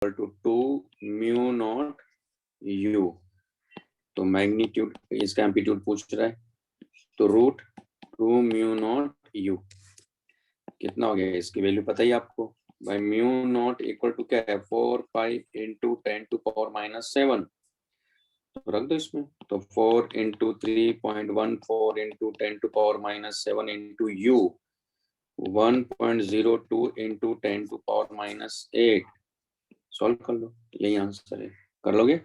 Equal to 2 mu naught U. तो magnitude, इसका amplitude पूछ रहा है, तो रूट 2 म्यू नॉट यू कितना हो गया, इसकी वैल्यू पता ही आपको, भाई म्यू नॉट इक्वल टू क्या है 4 पाई इंटू 10⁻⁷ तो रख दो इसमें, तो 4 into 3.14 into 10⁻⁷ into you 1.02 into 10⁻⁸ solve कर लो, यही आंसर है, कर लोगे?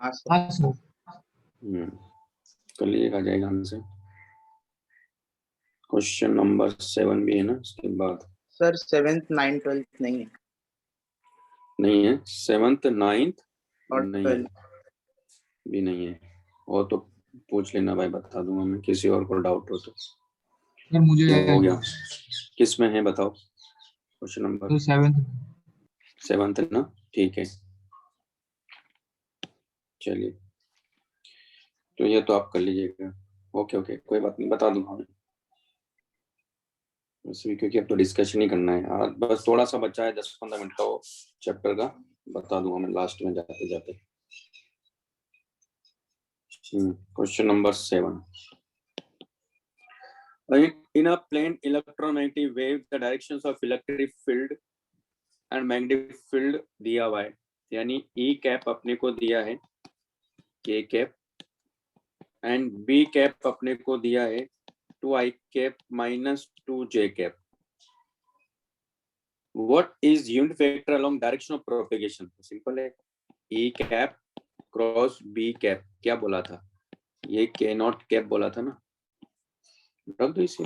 हाँ सर। कर लीजिएगा, जाएगा आंसर। क्वेश्चन नंबर 7 भी है ना इसके बाद? सर 7th 9th 12th नहीं है। नहीं है 7th 9th और नहीं है, भी नहीं है, और तो पूछ लेना भाई, बता दूंगा मैं, किसी और को डाउट हो तो। सर मुझे हो गया, किस में है बताओ क्वेश्चन नंबर? 7th ना, ठीक है, चलिए, तो ये तो आप कर लीजिएगा। ओके ओके, कोई बात नहीं, बता दूंगा मैं वैसे भी, क्योंकि अब तो डिस्कशन ही करना है, आज बस थोड़ा सा बचा है 10-15 मिनट का वो चैप्टर का, बता दूंगा मैं लास्ट में जाते जाते। Question number 7, in a plain electromagnetic wave the directions of electric field and magnetic field दिया हुआ है, यानी E कैप अपने को दिया है K cap and B cap अपने को दिया है 2I cap minus 2J cap. What is unit vector along direction of propagation? Simple है, E cap cross B cap, क्या बोला था ये, K नॉट कैप बोला था ना, रख दो इसे,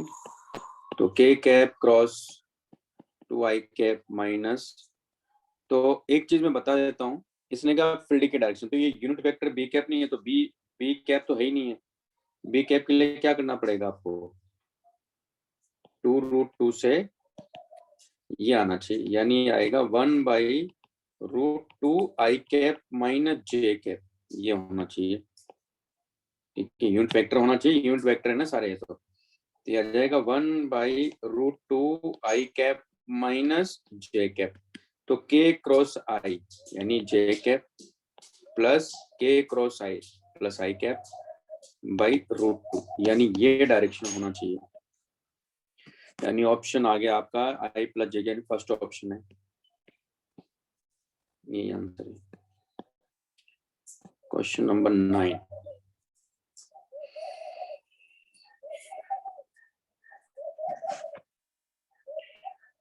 तो K cap cross 2I cap minus, तो एक चीज मैं बता देता हूँ, इसने कहा फील्ड की डायरेक्शन, तो ये यूनिट वेक्टर बी कैप नहीं है, तो बी कैप तो है ही नहीं है, बी कैप के लिए क्या करना पड़ेगा आपको, 2√2 से ये आना चाहिए, यानी आएगा 1/√2I cap minus J cap, ये होना चाहिए, ठीक है, यूनिट वेक्टर होना चाहिए, यूनिट वेक्टर है ना सारे ये, तो ये आ जाएगा 1/√2I cap minus J cap, तो K क्रॉस I यानी J cap plus K cross I plus I cap by √2, यानी ये डायरेक्शन होना चाहिए, यानी ऑप्शन आ गया आपका I प्लस J, यानी फर्स्ट ऑप्शन है, ये आंसर है। Question number 9,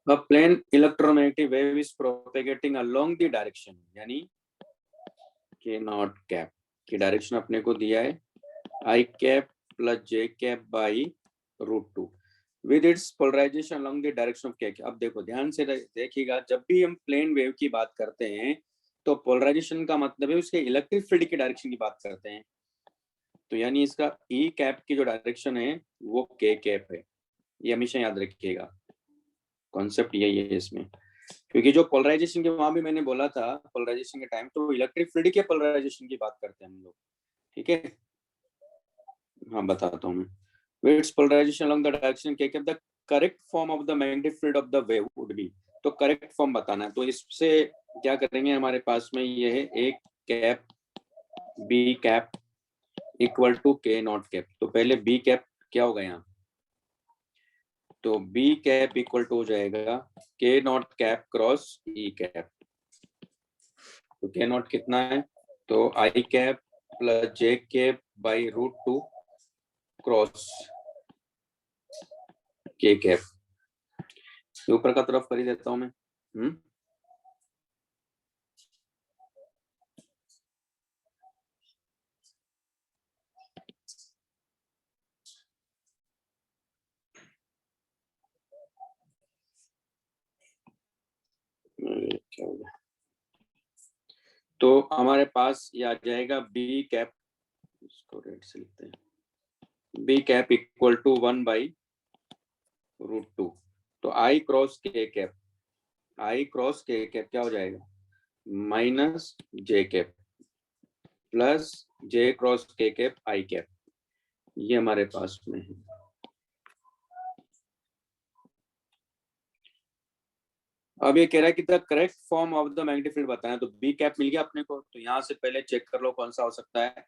a plane electromagnetic wave is propagating along the direction, यानी K नॉट कैप की डायरेक्शन अपने को दिया है I cap plus J cap by √2 with its polarization along the direction of K। अब देखो ध्यान से देखिएगा, जब भी हम प्लेन वेव की बात करते हैं तो पोलराइजेशन का मतलब है उसके इलेक्ट्रिक फील्ड की डायरेक्शन की बात करते हैं, तो यानी इसका E कैप की जो डायरेक्शन है वो K कैप है, ये हमेशा याद रखिएगा, कॉन्सेप्ट यही है इसमें, क्योंकि जो पोलराइजेशन के वहां भी मैंने बोला था पोलराइजेशन के टाइम, तो इलेक्ट्रिक फील्ड के पोलराइजेशन की बात करते हैं हम लोग, ठीक है। हाँ बताता हूँ मैं, with its polarization along the direction K cap, the correct form of the magnetic field of the wave would be, तो करेक्ट फॉर्म बताना है, तो इससे क्या करेंगे, हमारे पास में ये है एक cap B cap equal to K naught cap, तो पहले बी कैप क्या होगा यहाँ, तो बी कैप इक्वल टू हो जाएगा K naught cap cross E cap, तो K नॉट कितना है, तो I cap plus J cap by √2 cross K cap, ऊपर का तरफ कर ही देता हूं मैं। क्या हो गया, तो हमारे पास ये आ जाएगा बी कैप, इसको रेड से लिखते हैं, बी कैप इक्वल टू 1/√2, तो आई क्रॉस के कैप, आई क्रॉस के कैप क्या हो जाएगा, minus J cap plus J cross k cap I cap, ये हमारे पास में है, अब ये कह रहा है कि the correct form of the magnetic field बताना, तो बी कैप मिल गया अपने को, तो यहाँ से पहले चेक कर लो कौन सा हो सकता है।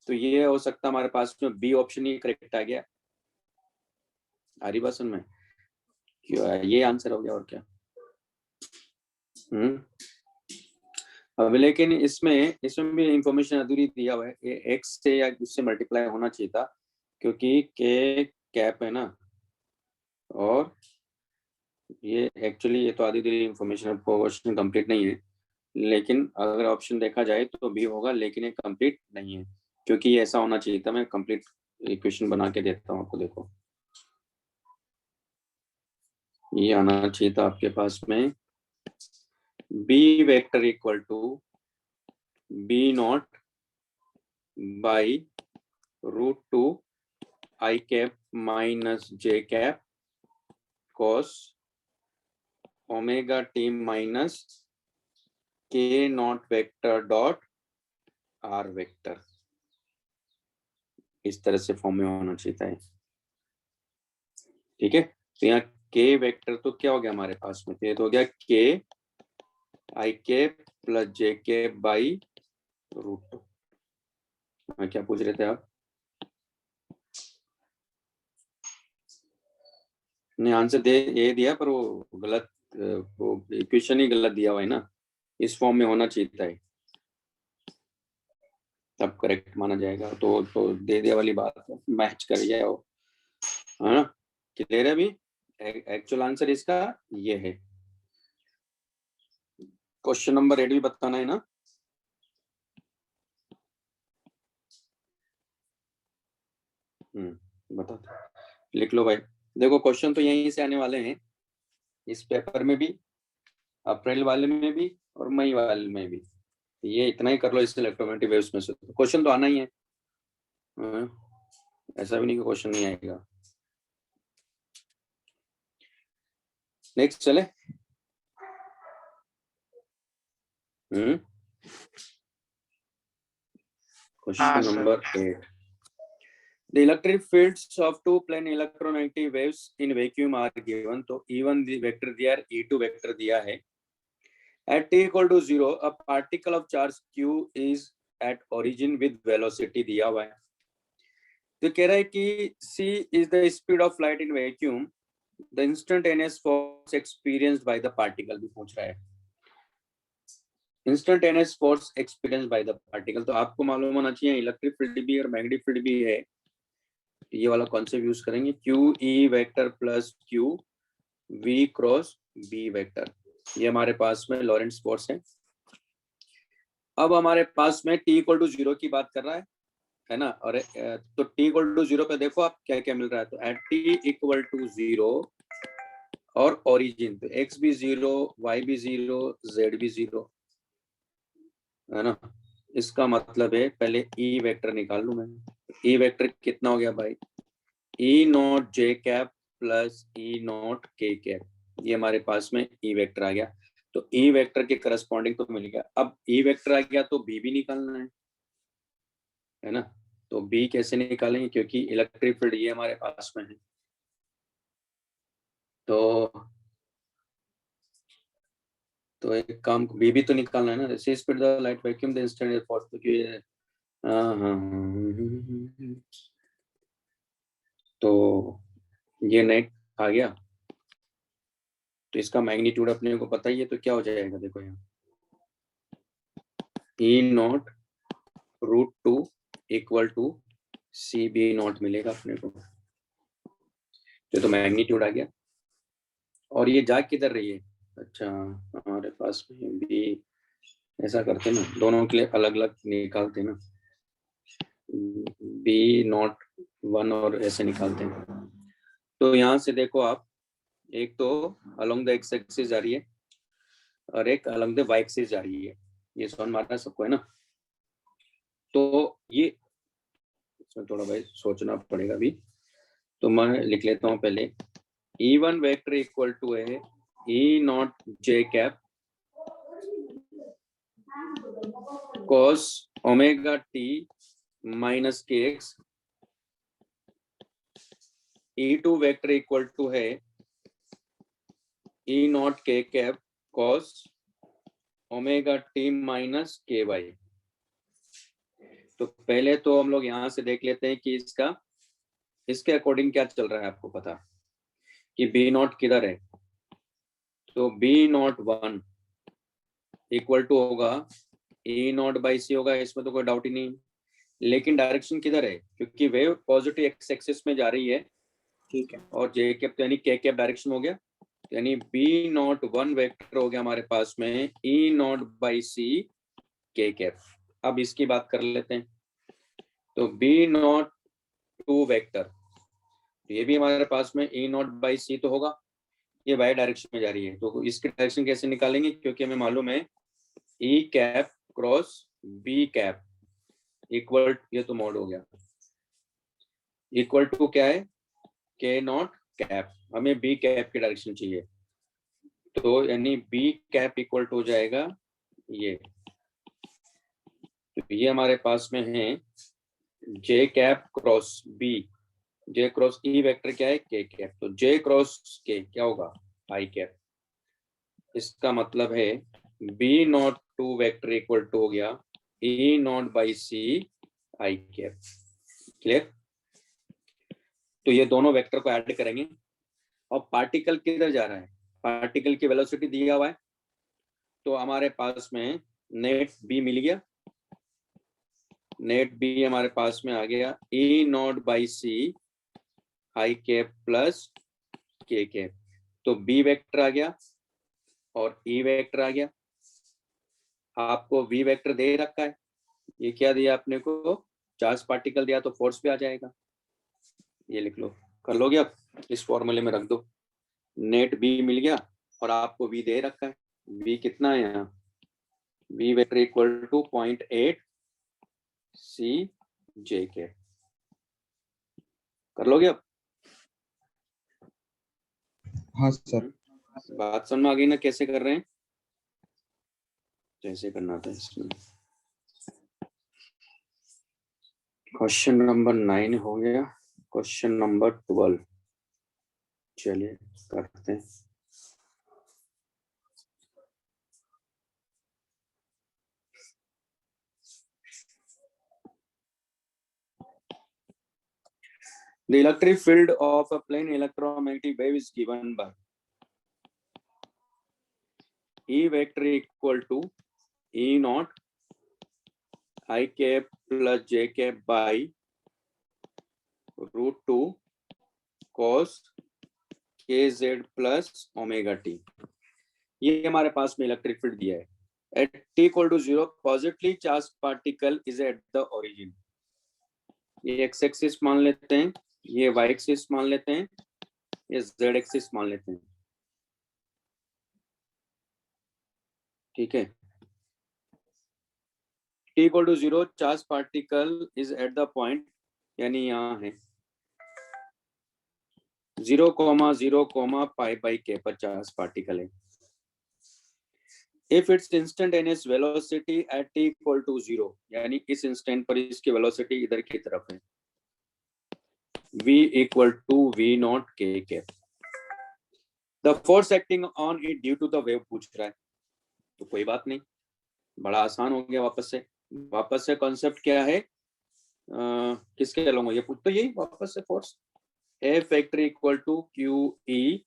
तो ये हो सकता है हमारे पास में बी ऑप्शन ही करेक्ट आ गया। आ रही बात में क्यों है, ये आंसर हो गया और क्या। अब लेकिन इसमें भी इंफॉर्मेशन अधूरी दिया हुआ है, ये एक्स से या उससे मल्टीप्लाई होना चाहिए था, क्योंकि के कैप है ना, और ये एक्चुअली ये तो आधी अधूरी इंफॉर्मेशन, क्वेश्चन कंप्लीट नहीं है। लेकिन अगर ऑप्शन देखा जाए तो बी होगा, लेकिन ये कंप्लीट नहीं है, क्योंकि ये ऐसा होना चाहिए था। मैं कंप्लीट इक्वेशन बना के देता हूँ आपको, देखो ये आना चाहिए था आपके पास में, B vector equal to B naught by √2 I cap minus J cap cos omega T minus K naught vector dot R vector. इस तरह से फॉर्म में होना चाहिए था, ठीक है। तो यहाँ के वेक्टर तो क्या हो गया हमारे पास में, ये तो हो गया के आई के प्लस जे के बाई √2। क्या पूछ रहे थे आप? ने आंसर दे ये दिया, पर वो गलत, वो इक्वेशन ही गलत दिया हुआ है ना, इस फॉर्म में होना चाहिए था, तब करेक्ट माना जाएगा। तो दे दिया वाली बात है, मैच कर गया वो, है ना। क्लियर है अभी? एक्चुअल आंसर इसका ये है। क्वेश्चन नंबर 8 भी बताना है ना। बता दो, लिख लो भाई। देखो क्वेश्चन तो यहीं से आने वाले हैं, इस पेपर में भी, अप्रैल वाले में भी और मई वाले में भी। ये इतना ही कर लो इस इलेक्ट्रोमैग्नेटिक वेव्स में से, तो क्वेश्चन तो आना ही है। ऐसा भी नहीं कि क्वेश्चन नहीं आएगा। नेक्स्ट चले। Question number 8। The electric fields of two plane electromagnetic waves in vacuum are given. तो E1 वेक्टर दिया है, E2 वेक्टर दिया है। At t equal to 0, a particle of charge Q is at origin with velocity दिया हुआ है। तो कह रहा है कि c is the speed of light in vacuum, the instantaneous force experienced by the particle भी पूछ रहा है। Instantaneous force experience by the particle, तो आपको मालूम होना चाहिए इलेक्ट्रिक फील्ड भी और मैग्नेटिक फील्ड भी है, ये वाला कॉन्सेप्ट यूज करेंगे, Q E vector plus Q V cross B vector. ये हमारे पास में लॉरेंट्ज फोर्स है। अब हमारे पास में t इक्वल टू 0 की बात कर रहा है ना, और तो t इक्वल टू 0 पे देखो आप क्या क्या मिल रहा है। तो एट t इक्वल टू 0 और ओरिजिन, तो x भी 0, y भी 0, z भी 0, है ना। इसका मतलब है पहले ई वेक्टर निकाल लूं मैं। ई वेक्टर कितना हो गया भाई, E naught J cap plus E naught K cap, ये हमारे पास में ई वेक्टर आ गया। तो ई वेक्टर के करस्पॉन्डिंग तो मिल गया। अब ई वेक्टर आ गया तो बी भी निकालना है ना। तो बी कैसे निकालेंगे, क्योंकि इलेक्ट्रिक फील्ड ये हमारे पास में है। तो एक काम, बी भी तो निकालना है ना। C speed the light vacuum the instant force, क्योंकि तो ये नेट आ गया, तो इसका मैग्नीट्यूड अपने को पता ही है, तो क्या हो जाएगा देखो यहाँ, E naught √2 equal to C B naught मिलेगा अपने को। तो मैग्नीट्यूड आ गया। और ये जा किधर रही है, अच्छा हमारे पास में बी, ऐसा करते ना, दोनों के लिए अलग अलग निकालते ना, बी नॉट 1 और ऐसे निकालते हैं। तो यहाँ से देखो आप, एक तो अलोंग द एक्स एक्सिस जा रही है और एक अलोंग द वाई एक्सिस जा रही है, ये समझ मारना सबको है ना। तो ये इसमें थोड़ा भाई सोचना पड़ेगा अभी, तो मैं लिख लेता हूँ पहले। E1 वेक्टर इक्वल टू है E naught J cap cos omega T minus K X. E2 vector equal to है E naught K cap cos omega T minus K Y. तो पहले तो हम लोग यहाँ से देख लेते हैं कि इसके अकॉर्डिंग क्या चल रहा है। आपको पता कि बी नॉट किधर है, तो बी नॉट 1 इक्वल टू होगा ई नॉट बाई सी होगा, इसमें तो कोई डाउट ही नहीं। लेकिन डायरेक्शन किधर है, क्योंकि वेव पॉजिटिव एक्स एक्सिस में जा रही है, ठीक है, और जे कैप यानी के कैप डायरेक्शन हो गया, यानी बी नॉट 1 वेक्टर हो गया हमारे पास में ई नॉट बाई सी के कैप। अब इसकी बात कर लेते हैं। तो बी नॉट 2 वेक्टर, ये भी हमारे पास में ई नॉट बाई सी तो होगा, ये वाई डायरेक्शन में जा रही है। तो इसकी डायरेक्शन कैसे निकालेंगे, क्योंकि हमें मालूम है E cap cross B cap equal, ये तो मॉड हो गया, इक्वल टू क्या है, के नॉट कैप। हमें बी कैप की डायरेक्शन चाहिए, तो यानी बी कैप इक्वल टू हो जाएगा ये। तो ये हमारे पास में है जे कैप क्रॉस बी, जे क्रॉस ई वेक्टर क्या है, के कैप। तो जे क्रॉस के क्या होगा, आई कैप। इसका मतलब है B naught 2 vector equal to हो गया E naught by C I cap. Clear. तो ये दोनों वेक्टर को ऐड करेंगे, और पार्टिकल किधर जा रहा है, पार्टिकल की वेलोसिटी दिया हुआ है, तो हमारे पास में नेट बी मिल गया। नेट बी हमारे पास में आ गया E naught by C I cap plus K cap. तो बी वेक्टर आ गया और ई वेक्टर आ गया। आपको वी वेक्टर दे रखा है, ये क्या दिया आपने को, चार्ज पार्टिकल दिया, तो फोर्स भी आ जाएगा। ये लिख लो, कर लोगे आप, इस फॉर्मूले में रख दो। नेट बी मिल गया और आपको वी दे रखा है। वी कितना है यहाँ, वी वेक्टर इक्वल टू 0.8 सी जे के। कर लोगे आप। हाँ सर। बात समझ में आ गई ना, कैसे कर रहे हैं, कैसे करना था इसमें। क्वेश्चन नंबर 9 हो गया, क्वेश्चन नंबर 12 चलिए करते हैं। The electric field of a plane electromagnetic wave is given by E vector equal to E naught I cap plus J cap by root 2 cos kz plus omega t। ये हमारे पास में electric field दिया है। At t equal to 0 positively charged particle is at the origin। ये x axis मान लेते हैं, ये y एक्सिस मान लेते हैं, ये z एक्सिस मान लेते हैं। ठीक है। t equal to 0 charge particle is at the point, यानी यहाँ है 0,0, पाई बाई के पर चार्ज पार्टिकल है। If it's instantaneous velocity at t equal to 0, यानी इस इंस्टेंट पर इसकी वेलोसिटी इधर की तरफ है, v equal to v naught K cap. The force acting on it due to the wave पूछ रहा है, तो कोई बात नहीं, बड़ा आसान हो गया। वापस से कॉन्सेप्ट क्या है, किसके लूंगा ये पूछ, तो यही वापस से force F vector equal to Q E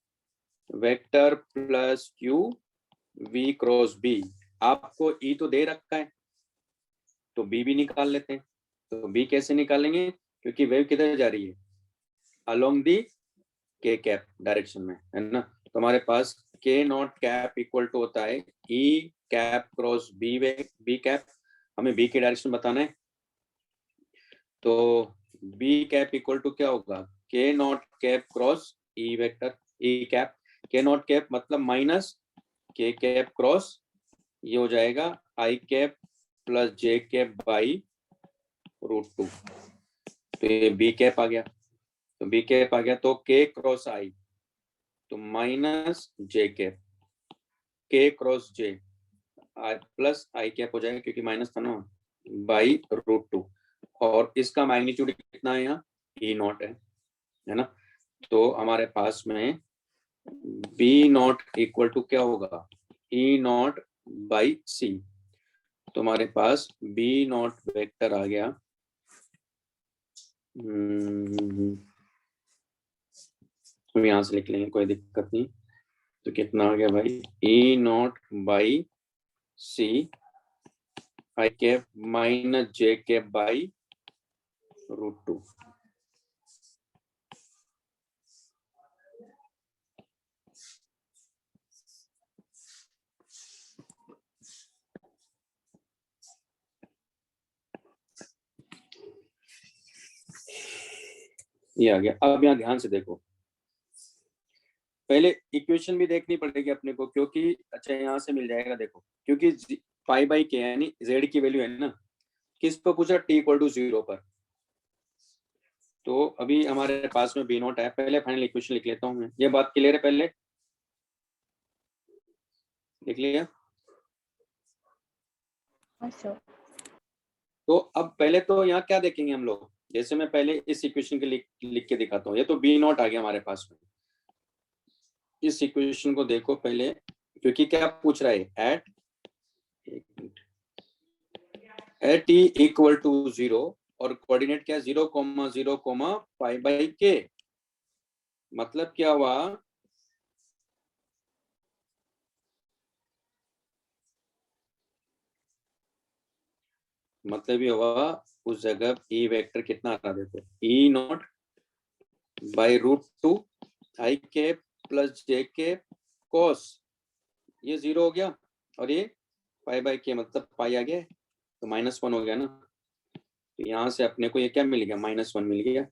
vector plus Q V cross B. आपको ई तो दे रखा है, तो बी भी निकाल लेते हैं। तो बी कैसे निकालेंगे, क्योंकि वेव किधर जा रही है, अलोंग दी के कैप डायरेक्शन में, है ना। तो हमारे पास के नॉट कैप इक्वल टू होता है E cap cross B B cap. हमें बी की डायरेक्शन बताना है, तो बी कैप इक्वल टू क्या होगा, K not cap cross E vector E cap. के नॉट कैप मतलब माइनस के कैप क्रॉस, ये हो जाएगा आई cap plus J cap by root 2। तो ये बी कैप आ गया, तो बी कैप आ गया, तो के क्रॉस आई, तो माइनस जे कैप, के क्रॉस जे आई प्लस आई कैप हो जाएगा, क्योंकि माइनस था ना, बाई रूट 2। और इसका मैग्नीट्यूड कितना है यहाँ, ई नॉट है ना। तो हमारे पास में बी नॉट इक्वल टू क्या होगा, ई नॉट बाई सी। तो हमारे पास बी नॉट वेक्टर आ गया, हम यहाँ से लिख लेंगे, कोई दिक्कत नहीं। तो कितना आ गया भाई, E naught by C I cap minus J cap by √2। ये आ गया। अब यहाँ ध्यान से देखो, पहले इक्वेशन भी देखनी पड़ेगी अपने को, क्योंकि अच्छा यहाँ से मिल जाएगा देखो, क्योंकि पाई बाई के यानी जेड की वैल्यू है ना, किस पर पूछा, टी इक्वल टू 0 पर। तो अभी हमारे पास में बी नॉट है, पहले फाइनल इक्वेशन लिख लेता हूँ मैं। ये बात क्लियर है, पहले लिख लिया। तो अब पहले तो यहाँ क्या देखेंगे हम लोग, जैसे मैं पहले इस इक्वेशन के लिख के दिखाता हूँ। ये तो बी नॉट आ गया हमारे पास में। इस इक्वेशन को देखो पहले, क्योंकि क्या पूछ रहा है, एट टी इक्वल टू 0 और कोऑर्डिनेट क्या, 0,0, पाई बाई के। मतलब क्या हुआ, मतलब ये हुआ उस जगह ई वेक्टर कितना आ रहा, देखो E naught by √2 I cap plus J cap cos, ये 0 हो गया, और ये पाई बाई के मतलब पाई आ गया, तो -1 हो गया ना। तो यहाँ से अपने को ये क्या मिल गया, -1 मिल गया।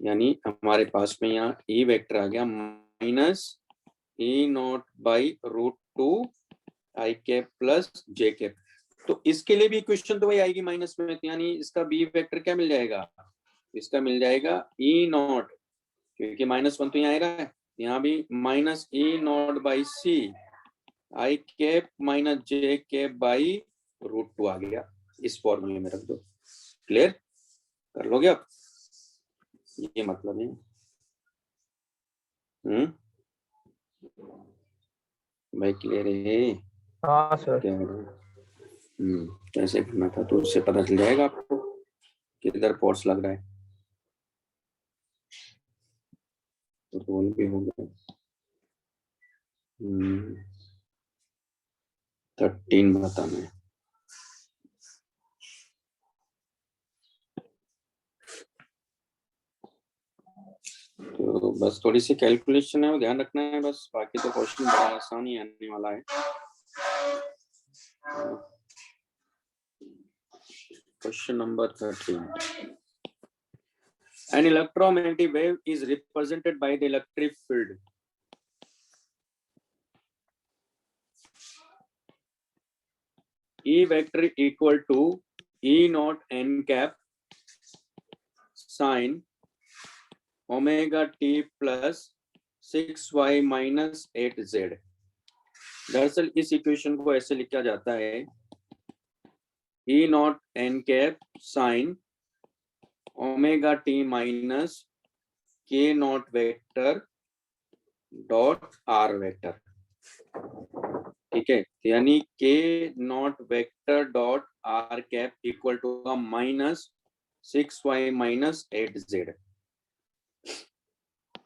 यानी हमारे पास में यहाँ ई वेक्टर आ गया minus E naught by √2 I cap plus J cap. तो इसके लिए भी इक्वेशन तो वही आएगी माइनस में, यानी इसका बी वेक्टर क्या मिल जाएगा, इसका मिल जाएगा ई नॉट, क्योंकि -1 तो यहाँ आ रहा है, यहाँ भी minus E naught by C I cap minus J cap by √2 आ गया। इस फॉर्मूले में रख दो। क्लियर कर लोगे आप, ये मतलब है। भाई क्लियर है? हाँ सर। क्या कैसे करना था, तो उससे पता चल जाएगा आपको किधर फोर्स लग रहा है। तो रोल भी हो गया 13 बताना है। तो बस थोड़ी सी कैलकुलेशन है, वो ध्यान रखना है बस, बाकी तो क्वेश्चन बड़ा आसान ही आने वाला है। Question number 13, an electromagnetic wave is represented by the electric field E vector equal to E naught n cap sin omega t plus 6y minus 8z। दरअसल इस इक्वेशन को ऐसे लिखा जाता है, E naught n cap sin omega T minus K naught vector dot R vector. ठीक है, यानी K naught vector dot R cap equal to -6y minus 8z।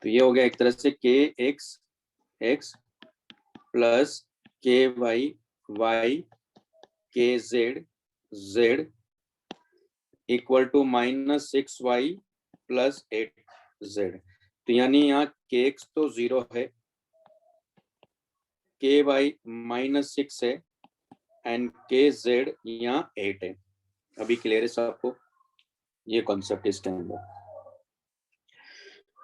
तो ये हो गया एक तरह से K X X plus K Y Y K Z Z equal to -6y plus 8z। तो यानी यहाँ के एक्स तो 0 है, के वाई -6 है एंड के जेड यहाँ 8 है। अभी क्लियर है सबको ये कॉन्सेप्ट इसके अंदर।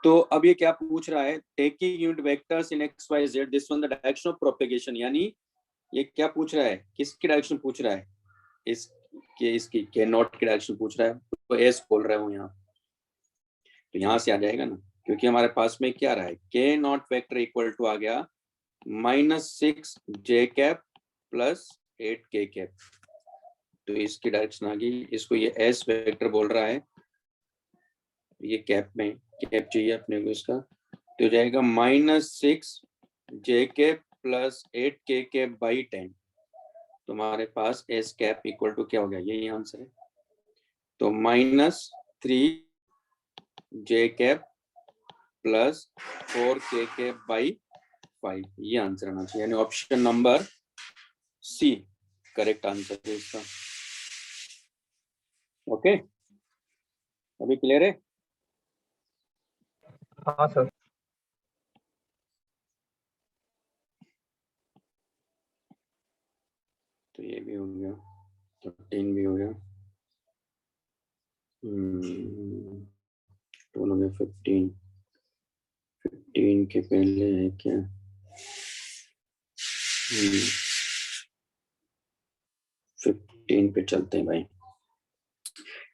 तो अब ये क्या पूछ रहा है, taking unit vectors in X Y Z this one the direction of propagation. यानी ये क्या पूछ रहा है, किसकी डायरेक्शन पूछ रहा है, इसकी के नॉट की डायरेक्शन पूछ रहा है। तो एस बोल रहा हूँ यहाँ, तो यहाँ से आ जाएगा ना, क्योंकि हमारे पास में क्या रहा है, K naught vector equal to आ गया -6 जे कैप प्लस 8 के कैप। तो इसकी डायरेक्शन आ गई, इसको ये एस वेक्टर बोल रहा है, ये कैप में कैप चाहिए अपने को इसका, तो जाएगा -6 जे कैप प्लस 8 के कैप बाई 10, तुम्हारे पास एस कैप इक्वल टू क्या हो गया, यही आंसर है। तो -3 जे कैप प्लस 4 के कैप बाई 5, ये आंसर आना चाहिए, यानी option number C correct answer है इसका। ओके, अभी क्लियर है? हाँ सर। तो ये भी हो गया, 13 भी हो गया, टोटल हो गया 15 के पहले है क्या, 15 पे चलते हैं भाई।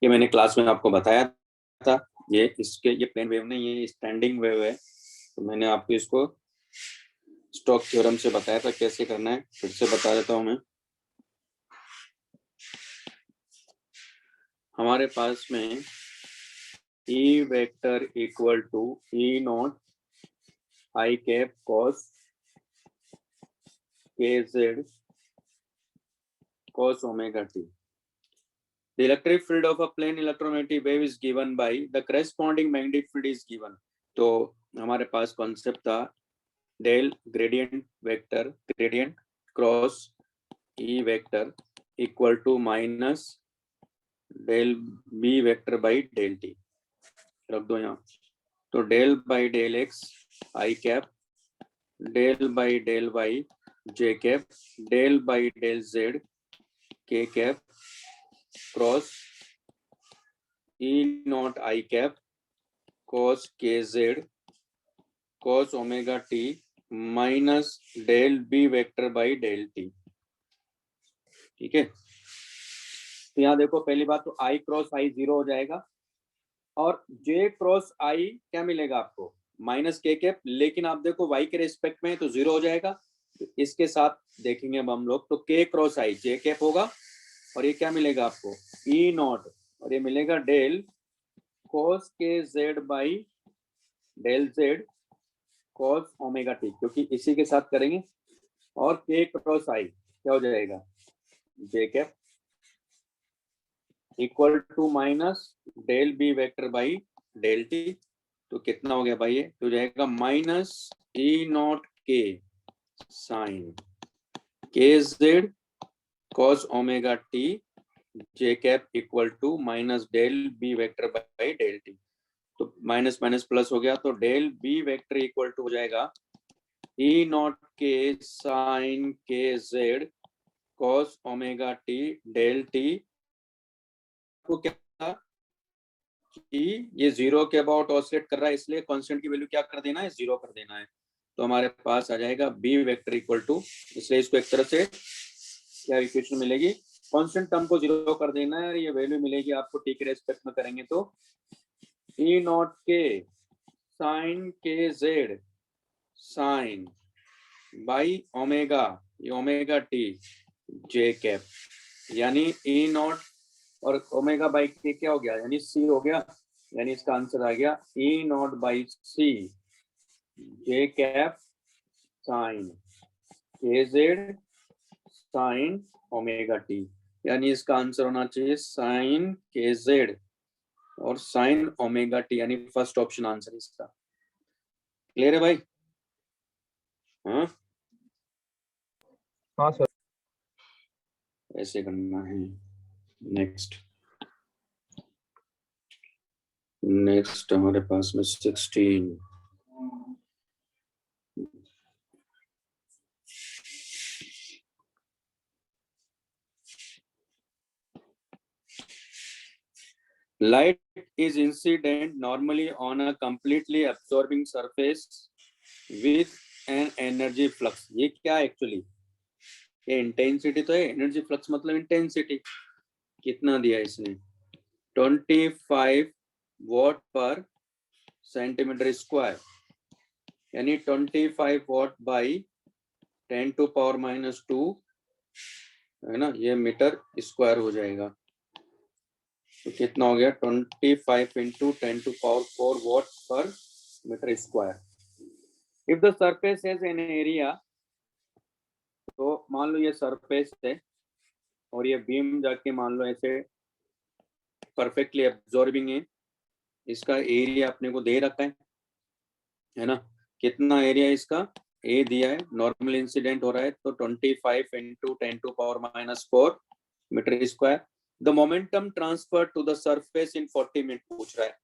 ये मैंने क्लास में आपको बताया था, ये प्लेन वेव नहीं, ये स्टैंडिंग वेव है। तो मैंने आपको इसको स्टोक थ्योरम से बताया था कैसे करना है, फिर से बता देता हूं मैं। हमारे पास में E vector equal to E naught I cap cos kz cos omega t. The electric field of a plane electromagnetic wave is given by the corresponding magnetic field is given. तो हमारे पास कॉन्सेप्ट था del gradient vector gradient cross E vector equal to minus del B vector by del T, रख दो यहाँ। तो del by del X I cap, del by del Y J cap, del by del Z K cap cross E naught I cap cos kz cos omega t minus del B vector by del T. ठीक है, तो यहाँ देखो पहली बात तो I cross I 0 हो जाएगा, और J क्रॉस I क्या मिलेगा आपको, माइनस के कैप, लेकिन आप देखो Y के रेस्पेक्ट में तो 0 हो जाएगा। तो इसके साथ देखेंगे अब हम लोग, तो K cross I J cap होगा, और ये क्या मिलेगा आपको E नॉट, और ये मिलेगा del cos kz by del z cos omega T, क्योंकि इसी के साथ करेंगे। और K क्रॉस I क्या हो जाएगा, J cap equal to minus del B vector by del T. तो कितना हो गया भाई, ये तो जाएगा minus E naught K sine K Z cos omega T J cap equal to minus del B vector by del T. तो minus minus plus हो गया, तो del B vector equal to हो जाएगा E naught K sine K Z cos omega T del T. को क्या कि ये 0 के अबाउट ऑसिलेट कर रहा है, इसलिए कांस्टेंट की वैल्यू क्या कर देना है, 0 कर देना है। तो हमारे पास आ जाएगा बी वेक्टर इक्वल टू, इसलिए इसको एक तरह से क्या इक्वेशन मिलेगी, कांस्टेंट टर्म को 0 कर देना है, और ये वैल्यू मिलेगी आपको टी के रेस्पेक्ट में करेंगे तो ई naught K sine K Z sign by omega, ये ओमेगा टी जे कैप, यानी ई नॉट और ओमेगा बाई के क्या हो गया, यानी सी हो गया, यानी इसका आंसर आ गया E naught by C J cap sine K Z sine omega T, यानी इसका आंसर होना चाहिए साइन के जेड और साइन ओमेगा टी, यानी फर्स्ट ऑप्शन आंसर इसका। क्लियर है भाई? हाँ हाँ सर। ऐसे करना है। नेक्स्ट हमारे पास में 16, light is incident normally on a completely absorbing surface with an energy flux. ये क्या एक्चुअली, ये इंटेंसिटी तो है, एनर्जी फ्लक्स मतलब इंटेंसिटी। कितना दिया इसने, 25 वॉट पर सेंटीमीटर स्क्वायर, यानी 25 watt by 10 to power minus 2 है ना, ये मीटर स्क्वायर हो जाएगा। तो कितना हो गया, 25 into 10 to power 4 watt per metre square. If the surface has an area मान लो ये सरफेस है और ये बीम जाके मान लो ऐसे परफेक्टली एब्जॉर्बिंग है, इसका एरिया अपने को दे रखा है ना, कितना एरिया इसका ए दिया है, नॉर्मल इंसिडेंट हो रहा है तो 25 into 10⁻⁴ metre square. The momentum transfer to the surface in 40 minute पूछ रहा है,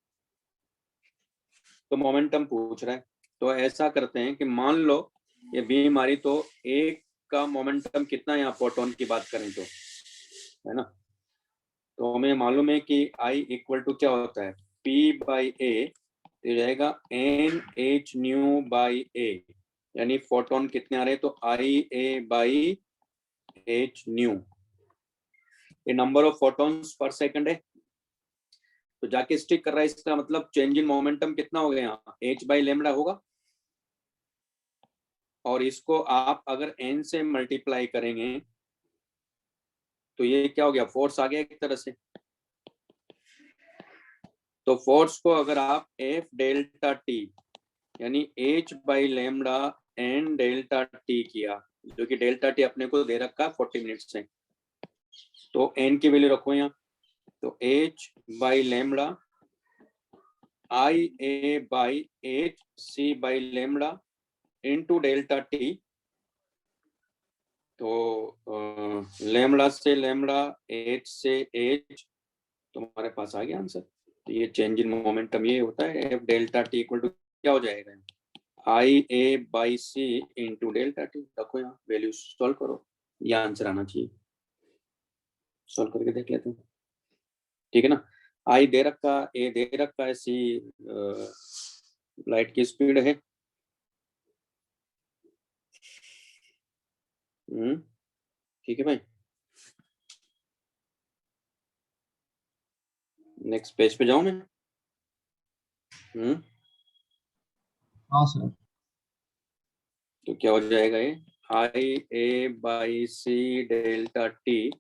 तो मोमेंटम पूछ रहा है। तो ऐसा करते हैं कि मान लो ये बीम आ रही, तो एक का मोमेंटम कितना है, यहाँ फोटोन की बात करें तो, है ना, तो हमें मालूम है कि I इक्वल टू क्या होता है, P बाई ए, तो रहेगा NH न्यू बाई ए, यानी फोटोन कितने आ रहे हैं, तो IA बाई H न्यू, ये नंबर ऑफ फोटोन्स पर सेकंड है। तो जाके स्टिक कर रहा है, इसका मतलब चेंज इन मोमेंटम कितना हो गया, यहाँ H बाई लेमडा होगा, और इसको आप अगर n से मल्टीप्लाई करेंगे तो ये क्या हो गया, फोर्स आ गया एक तरह से। तो फोर्स को अगर आप F डेल्टा टी यानी H by lambda N delta T किया, जो कि डेल्टा टी अपने को दे रखा 40 मिनट से, तो N की वैल्यू रखो यहाँ, तो H by lambda IA by H C by lambda into delta T, तो लेमडा से लेमडा H से H, तो हमारे पास आ गया आंसर। तो ये चेंज इन मोमेंटम ये होता है, F delta T equal to क्या हो जाएगा, IA by C into delta T. रखो यहाँ वैल्यू, सॉल्व करो, ये आंसर आना चाहिए, सॉल्व करके देख लेते हैं, ठीक है ना। I दे रखा, A दे रखा है, C लाइट की स्पीड है, ठीक है भाई। नेक्स्ट पेज पे जाऊं मैं? हाँ सर। तो क्या हो जाएगा ये, IA by C delta T,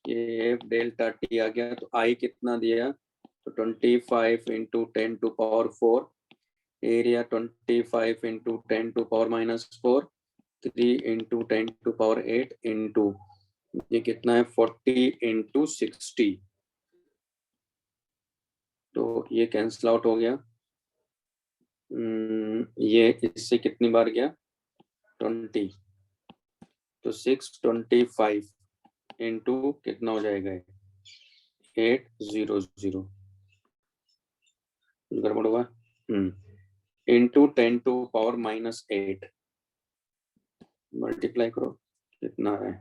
ये F डेल्टा टी आ गया, तो I कितना दिया, तो 25 into 10⁴, area 25 into 10⁻⁴, 3 into 10⁸ into ये कितना है 40 इंटू 60, तो ये कैंसिल आउट हो गया। ये इससे कितनी बार गया 20, तो 625 इंटू कितना हो जाएगा 800, गड़बड़ हुआ, इंटू 10⁻⁸, मल्टीप्लाई करो कितना है,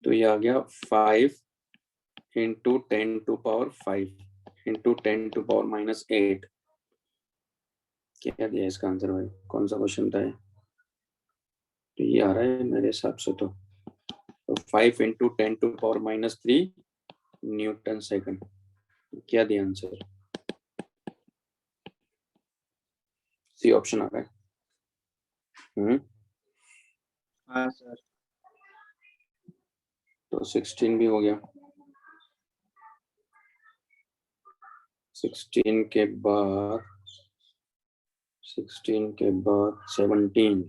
तो ये आ गया 5 इंटू 10⁵ इंटू 10⁻⁸। क्या दिया इसका आंसर भाई, कौन सा क्वेश्चन था ये? तो ये आ रहा है मेरे हिसाब से, तो 5 इंटू 10⁻³ न्यूटन सेकंड। क्या दिया आंसर, सी ऑप्शन आ रहा है। हाँ सर। तो 16 भी हो गया, 16 के बाद 17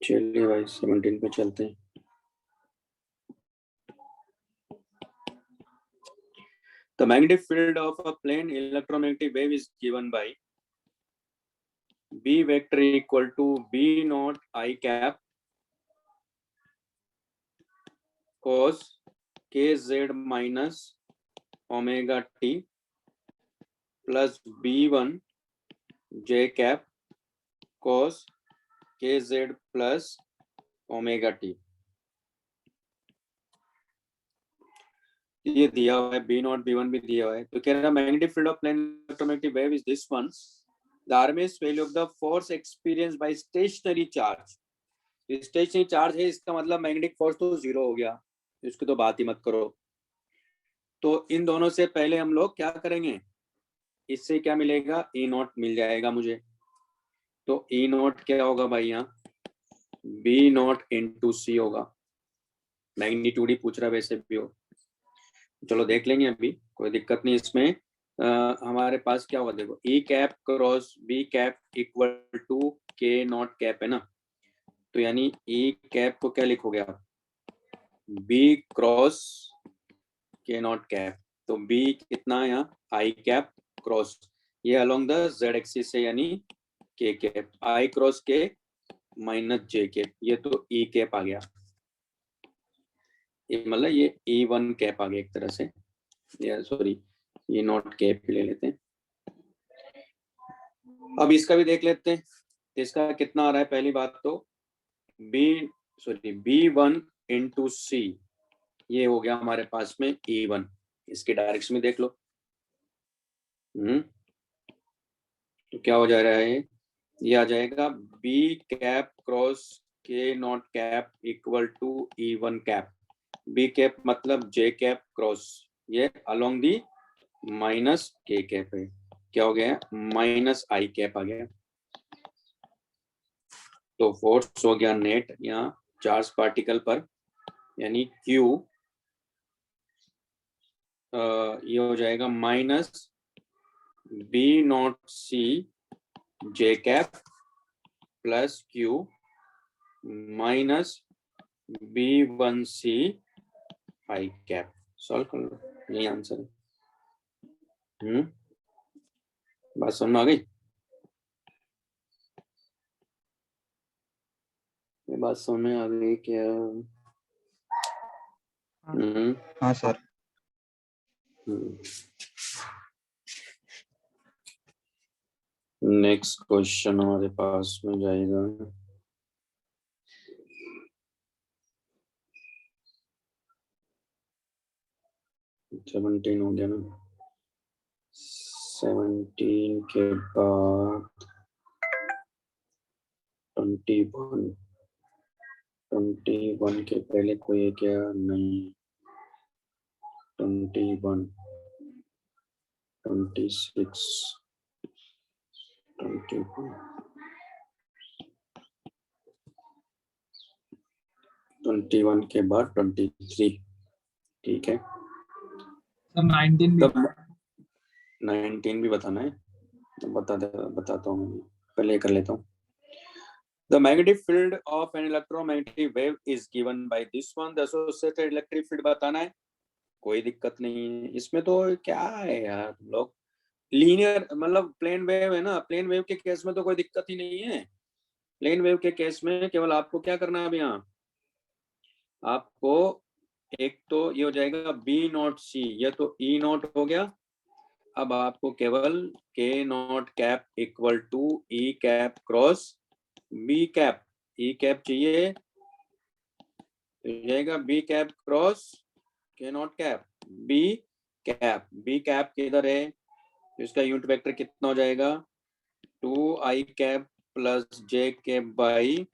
चलिए भाई 17 पे चलते हैं। The magnetic field of a plane electromagnetic wave is given by B vector equal to B naught I cap cos kz minus omega t plus B1 j cap cos kz plus omega t। ये दिया हुआ है, B not B1 भी दिया हुआ है। तो कह रहा magnetic field of plane electromagnetic wave is this one, the RMS value of the force experience by stationary charge. Stationary charge है, इसका मतलब मैग्नेटिक फोर्स तो 0 हो गया, इसकी तो बात ही मत करो। तो इन दोनों से पहले हम लोग क्या करेंगे, इससे क्या मिलेगा, E नॉट मिल जाएगा मुझे। तो E नॉट क्या होगा भाई, यहाँ बी नॉट इंटू सी होगा, मैग्नीट्यूड ही पूछ रहा है वैसे भी हो, चलो देख लेंगे अभी, कोई दिक्कत नहीं इसमें। हमारे पास क्या होगा देखो, E cap cross B cap equal to के नॉट कैप है ना, तो यानी ई कैप को क्या लिखोगे आप, B cross K not cap, तो बी कितना है यहाँ, आई कैप क्रॉस, ये अलोंग द जेड एक्सिस है यानी के कैप, आई क्रॉस के माइनस जे कैप, ये तो ई कैप आ गया, ये मतलब ये ई वन कैप आ गया एक तरह से, या सॉरी ये नॉट कैप ले लेते हैं। अब इसका भी देख लेते हैं, इसका कितना आ रहा है, पहली बात तो बी वन इंटू सी, ये हो गया हमारे पास में ई वन, इसके डायरेक्शन में देख लो। तो क्या हो जा रहा है, ये आ जाएगा B cap cross K not cap equal to E one cap, B cap मतलब जे कैप क्रॉस ये along the minus K cap है, क्या हो गया माइनस आई कैप आ गया, तो फोर्स हो गया नेट यहाँ चार्ज पार्टिकल पर, यानी क्यू ये हो जाएगा minus B naught C J cap plus Q minus B one C I cap, solve कर लो, यही आंसर है। बात समझ में आ गई, बात समझ में आ गई क्या? हाँ सर। नेक्स्ट क्वेश्चन हमारे पास में जाएगा, सेवनटीन हो गया ना, 17 के बाद 21 के पहले कोई है क्या, नहीं, 21 26 21 के बाद 23, ठीक है, सर 19 भी। तब 19 भी बताना है, तो बताता हूँ, पहले कर लेता हूँ। The magnetic field of an electromagnetic wave is given by this one, the associated electric field बताना है, कोई दिक्कत नहीं है इसमें, तो क्या है यार लोग, लीनियर मतलब प्लेन वेव है ना, प्लेन वेव के केस में तो कोई दिक्कत ही नहीं है, प्लेन वेव के केस में केवल आपको क्या करना है अब यहाँ, आपको एक तो ये हो जाएगा बी नॉट सी, ये तो ई नॉट हो गया, अब आपको केवल K not cap equal to E cap cross B cap, E cap चाहिए तो जाएगा B cap cross K not cap, B cap किधर है, तो इसका यूनिट वेक्टर कितना हो जाएगा, 2i cap plus J cap by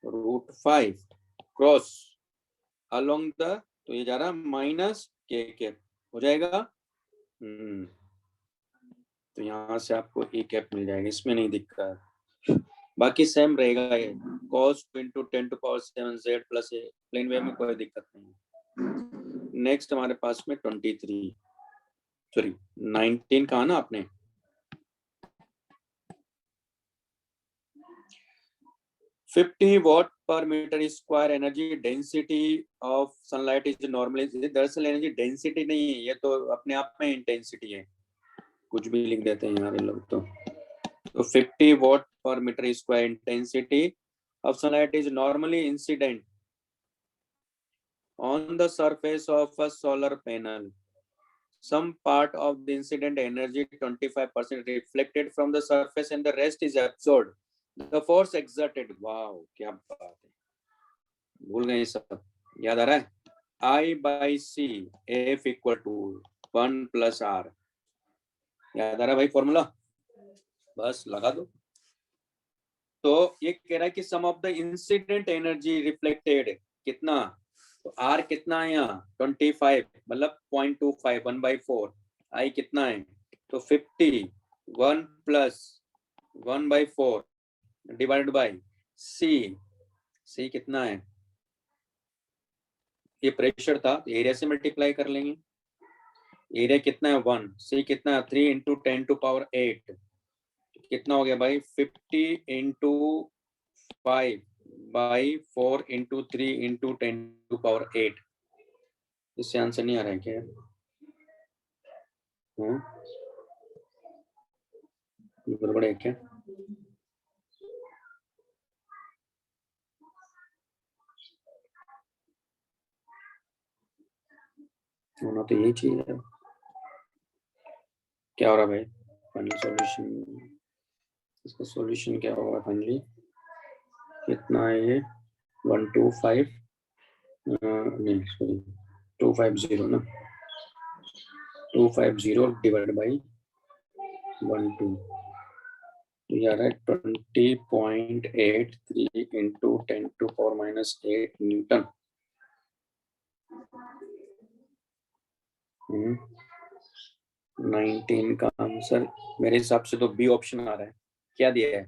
√5 cross along the, तो ये जा रहा माइनस के कैप हो जाएगा, तो यहाँ से आपको ई कैप मिल जाएगा, इसमें नहीं दिक्कत, बाकी सेम रहेगा, ये cos 10⁻⁷ z प्लस ए, प्लेन वेव में कोई दिक्कत नहीं। नेक्स्ट हमारे पास में 19 कहा ना आपने, Watt/m² energy density of sunlight is normally, दरअसल एनर्जी डेंसिटी नहीं है, ये तो अपने आप में इंटेंसिटी है, कुछ भी लिख देते हैं यार ये लोग तो 50 Watt/m² intensity of sunlight is normally incident on the surface of a solar panel. Some part of the incident energy 25% reflected from the surface and the rest is absorbed. The force exerted. Wow, क्या बात है, भूल गए सब, याद आ रहा है, I/C F equal to 1 + R, याद आ रहा है भाई फॉर्मूला, बस लगा दो। तो ये कह रहा है कि sum of the incident energy reflected कितना, तो आर कितना है यहाँ 25 मतलब 0.25 1/4, आई कितना है तो 50 1 + 1/4 डिवाइडेड बाय सी सी कितना है, ये प्रेशर था, एरिया से मल्टीप्लाई कर लेंगे। एरिया कितना है 1, सी कितना है 3 इंटू 10 टू पावर 8, कितना हो गया भाई 50 into 5 by 4 into 3 into 10 to power 8। इससे आंसर नहीं आ रहा है क्या? गड़बड़ है क्या? होना तो यही चीज है। क्या हो रहा है भाई? फाइनल सॉल्यूशन, इसका सॉल्यूशन क्या होगा फाइनली? कितना है ये 125 नहीं सॉरी 250 ना, 250 डिवाइड बाई 12 तो ये आ रहा है 20.83 इंटू 10 टू पावर -8 न्यूटन। 19 का आंसर मेरे हिसाब से तो बी ऑप्शन आ रहा है। क्या दिया है?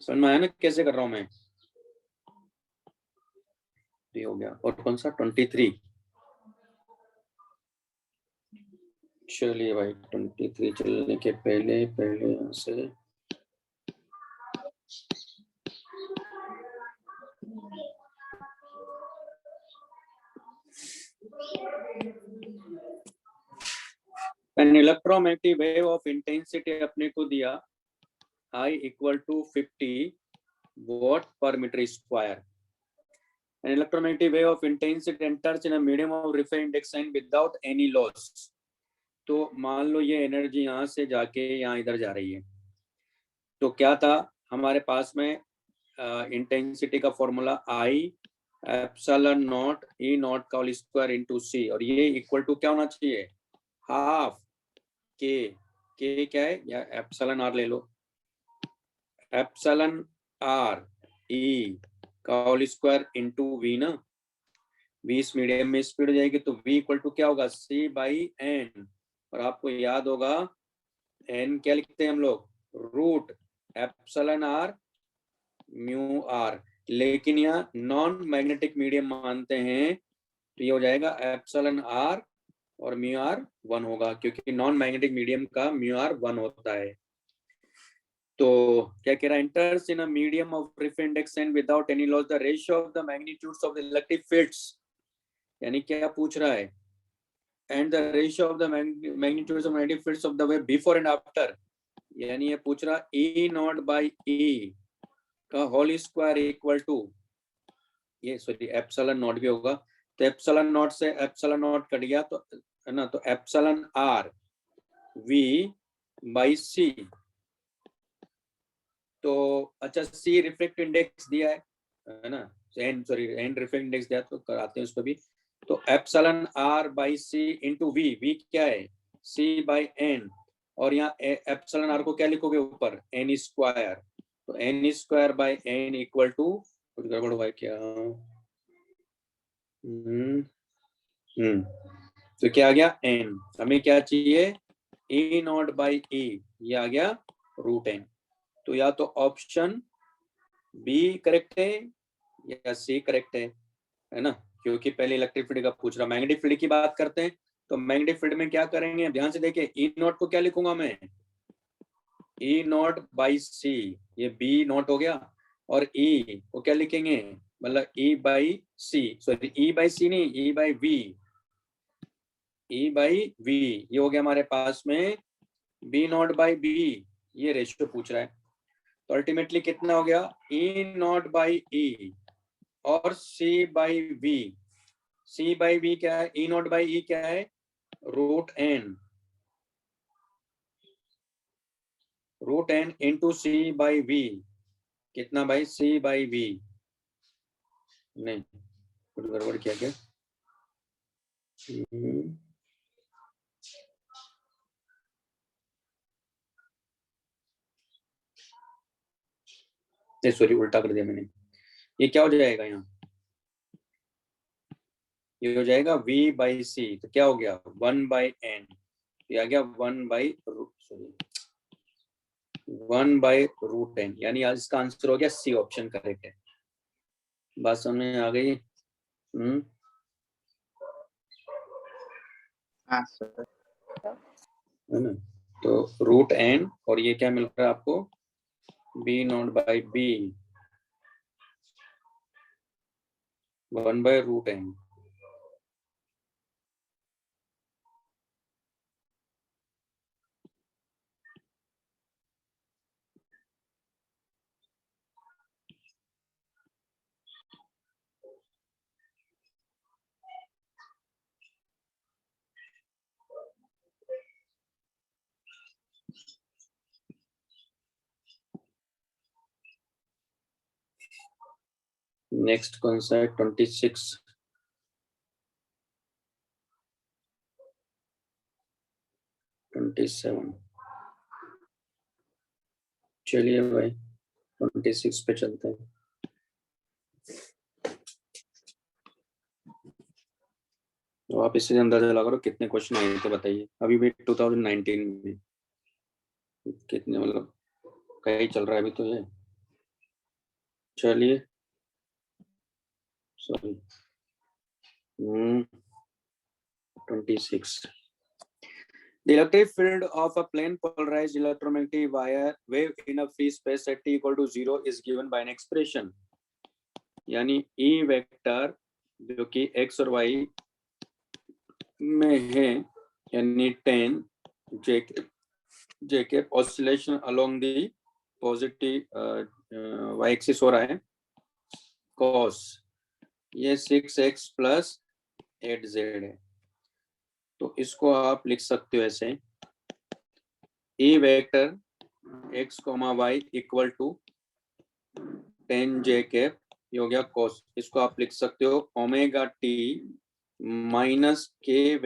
समझ में आया ना कैसे कर रहा हूं मैं? ये हो गया। और कौन सा 23? चलिए भाई 23 चलने के पहले यहाँ से an electromagnetic wave of intensity अपने को दिया I equal to 50 watt per metre square. An electromagnetic wave of intensity enters in a medium of Rife index and without any loss। तो मान लो ये एनर्जी यहाँ से जाके यहाँ इधर जा रही है, तो क्या था हमारे पास में इंटेंसिटी का formula I epsilon not E not का होल स्क्वायर इनटू C, और ये इक्वल टू क्या होना चाहिए? हाफ K क्या है, या एप्सिलॉन R ले लो, एप्सिलॉन R E का होल स्क्वायर इनटू V ना, V इस मीडियम में स्पीड हो जाएगी तो V इक्वल टू क्या होगा C बाई N, और आपको याद होगा N क्या लिखते हैं हम लोग, root epsilon R mu R, लेकिन यहाँ नॉन मैग्नेटिक मीडियम मानते हैं तो ये हो जाएगा एप्सिलॉन R और म्यू R 1 होगा, क्योंकि नॉन मैग्नेटिक मीडियम का म्यू R 1 होता है। तो क्या कह रहा है, enters in a medium of ref index and without any loss the ratio of the magnitudes of the electric fields, यानी क्या पूछ रहा है, and the ratio of the magnitudes of magnetic fields of the wave before and after, यानी ये पूछ रहा E naught by E का होल स्क्वायर इक्वल टू, ये सॉरी एप्सिलॉन नॉट भी होगा, तो एप्सिलॉन नॉट से एप्सिलॉन नॉट कट गया तो है ना, तो epsilon R V by C, तो अच्छा C रिफ्लेक्ट इंडेक्स दिया है ना, N sorry N reflect index दिया तो कराते हैं उसको भी, तो epsilon R by C into V क्या है C बाई N, और यहाँ एप्सिलॉन R को क्या लिखोगे ऊपर N स्क्वायर, तो N square by N equal to, कुछ गड़बड़ हुआ है क्या? तो क्या आ गया N, हमें क्या चाहिए E नॉट बाई E, ये आ गया रूट N। तो या तो ऑप्शन बी करेक्ट है या सी करेक्ट है ना, क्योंकि पहले इलेक्ट्रिक फील्ड का पूछ रहा। मैग्नेटिक फील्ड की बात करते हैं तो मैग्नेटिक फील्ड में क्या करेंगे, ध्यान से देखिए, ई नॉट को क्या लिखूंगा मैं, ई नॉट बाई सी, ये बी नॉट हो गया, और ई को क्या लिखेंगे, मतलब E by C, sorry E by C नहीं, E by V, E by V, ये हो गया हमारे पास में बी नॉट बाई बी, ये रेशियो पूछ रहा है। तो अल्टीमेटली कितना हो गया ई नॉट बाई ई और C by V, C by V क्या है, ई नॉट बाई ई क्या है root N, root N into C by V, कितना भाई सी बाई वी, नहीं कुछ गड़बड़ किया क्या? सॉरी उल्टा कर दिया मैंने, ये क्या हो जाएगा यहाँ, ये हो जाएगा v बाई सी, तो क्या हो गया 1 बाई एन, ये आ गया 1/√n, यानी आज इसका आंसर हो गया सी ऑप्शन करेक्ट है। बात समझ में आ गई? हाँ सर। है ना? तो √n और ये क्या मिल रहा है आपको, b0/b 1/√n। नेक्स्ट कौन सा है? 26। 27। चलिए भाई 26 पे चलते हैं। तो आप इससे अंदाजा लगा लो कितने क्वेश्चन आए थे बताइए, अभी भी 2019 में कितने, मतलब कहीं चल रहा है अभी तो ये। चलिए sorry 26। The electric field of a plane polarized electromagnetic wave in a free space at t equal to 0 is given by an expression, यानी E वेक्टर जो कि x और y में है, यानी 10 j के oscillation along the positive y axis हो रहा है, cos ये 6x plus 8z है। तो इसको आप लिख सकते हो ऐसे, E vector x, y equal to 10j cap, ये हो गया cos। इसको आप लिख सकते हो omega t minus k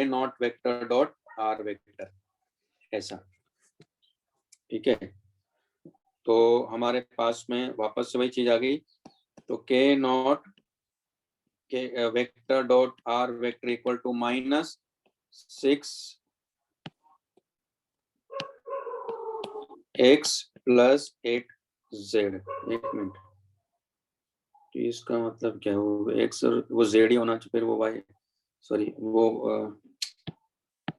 naught vector dot r vector, ऐसा। ठीक है, तो हमारे पास में वापस से वही चीज आ गई। तो k नॉट के vector dot r vector equal to minus 6x plus 8z। एक मिनट, तो इसका मतलब क्या हो, एक्स और वो जेड ही होना चाहिए, फिर वो वाई, सॉरी वो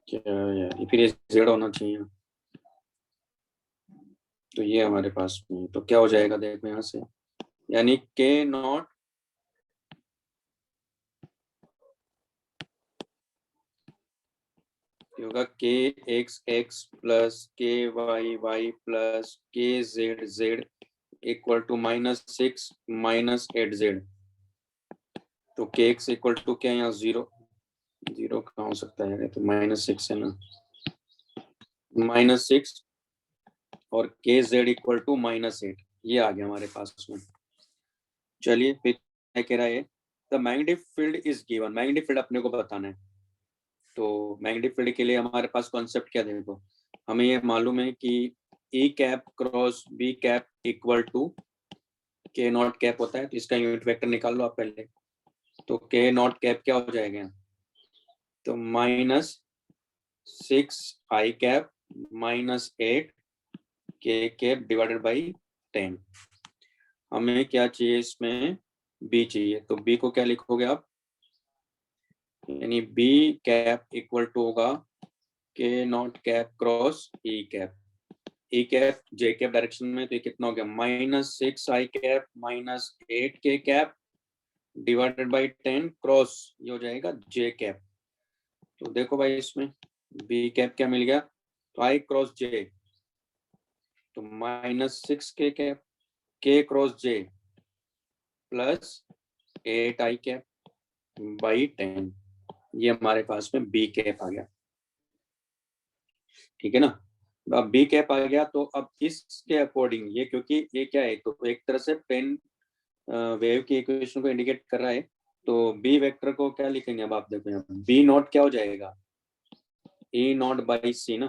क्या यार, फिर ये जेड होना चाहिए। तो ये हमारे पास में, तो क्या हो जाएगा देखो यहाँ से, यानी के नॉट होगा के x plus K Y plus के जेड इक्वल टू -6 -8z। तो के एक्स इक्वल टू क्या है यहाँ, 0 कहाँ हो सकता है, तो -6 है ना, -6 और के जेड इक्वल टू -8, ये आ गया हमारे पास में। चलिए फिर क्या कह रहा है, the magnetic field is given, magnetic field अपने को बताना है। तो मैग्नेटिक फील्ड के लिए हमारे पास कॉन्सेप्ट क्या, देखो हमें ये मालूम है कि E cap cross B cap equal to के नॉट कैप होता है, तो इसका यूनिट वेक्टर निकाल लो आप पहले। तो के नॉट कैप क्या हो जाएगा, तो -6 i कैप -8 के कैप डिवाइडेड बाई 10। हमें क्या चाहिए इसमें, बी चाहिए, तो बी को क्या लिखोगे आप, यानी बी कैप इक्वल टू होगा K not cap cross E cap. E cap J cap direction में, तो ये कितना हो गया, -6 i कैप -8 के कैप डिवाइडेड बाई 10 क्रॉस, ये हो जाएगा जे कैप। तो देखो भाई इसमें बी कैप क्या मिल गया, तो आई क्रॉस जे, तो -6 के कैप के cross J plus 8 i cap by 10, ये हमारे पास में बी कैप आ गया। ठीक है ना, अब बी कैप आ गया, तो अब इसके अकॉर्डिंग ये, क्योंकि ये क्या है, तो एक तरह से पेन वेव की इक्वेशन को इंडिकेट कर रहा है, तो बी वेक्टर को क्या लिखेंगे, अब आप देखो यहाँ बी नॉट क्या हो जाएगा, ए नॉट बाई सी ना।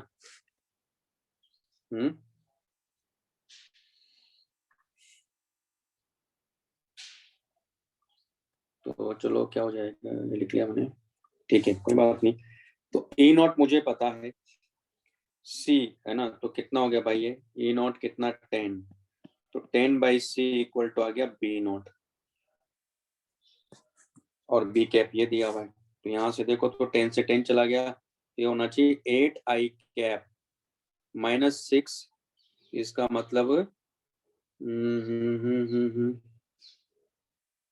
तो चलो क्या हो जाएगा, ये लिख लिया मैंने, ठीक है कोई बात नहीं। तो ई नॉट मुझे पता है, सी है ना, तो कितना हो गया भाई ये ई नॉट कितना 10, तो 10/c इक्वल टू आ गया बी नॉट, और बी कैप ये दिया हुआ है, तो यहाँ से देखो तो 10 से 10 चला गया, ये होना चाहिए 8i कैप -6, इसका मतलब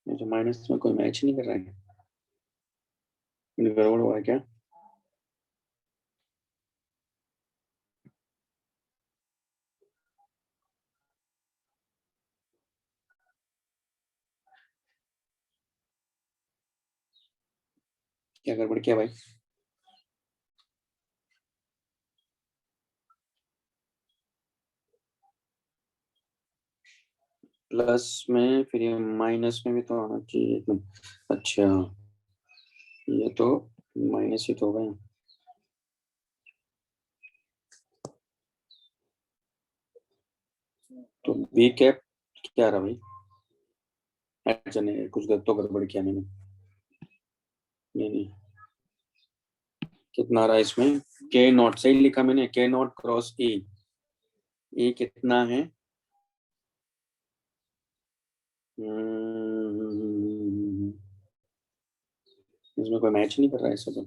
ये जो माइनस में कोई मैच नहीं कर रहा है, गड़बड़ हुआ है क्या? क्या गड़बड़ किया भाई? प्लस में फिर ये माइनस में भी तो आना चाहिए एकदम। अच्छा, ये तो माइनस ही तो हो गया। तो बी कैप क्या रहा भाई? अच्छा नहीं, कुछ तो गड़बड़ किया मैंने। नहीं, कितना रहा इसमें? के नॉट सही लिखा मैंने, के नॉट क्रॉस ई, ई कितना है? इसमें कोई मैच नहीं कर रहा है ऐसा तो,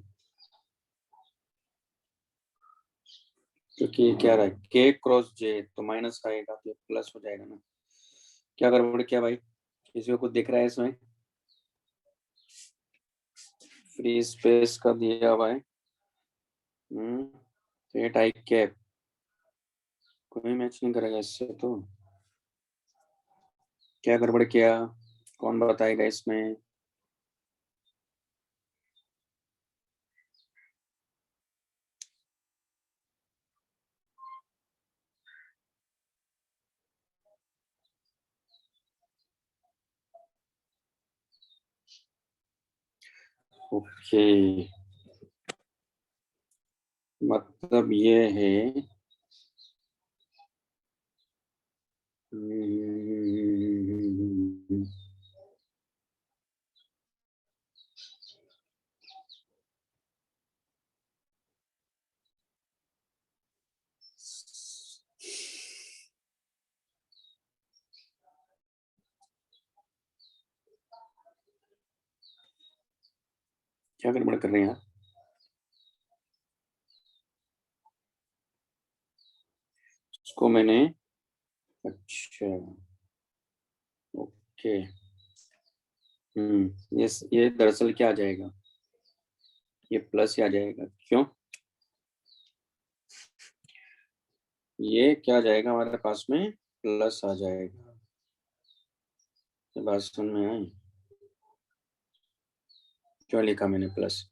क्योंकि क्या रहा है के क्रॉस जे, तो माइनस आएगा तो प्लस हो जाएगा ना। क्या गड़बड़ किया भाई? किसी को कुछ दिख रहा है इसमें? फ्री स्पेस का दिया हुआ है, एट आई कैप, कोई मैच नहीं करेगा इससे तो। क्या गड़बड़ किया, कौन बताएगा इसमें? ओके, मतलब ये है क्या गड़बड़ कर रहे हैं यार? इसको मैंने, अच्छा ओके, ये दरअसल क्या आ जाएगा, ये प्लस आ जाएगा, क्यों? ये क्या जाएगा हमारे पास में, प्लस आ जाएगा। ये बात समझ में आई? क्यों लिखा मैंने प्लस?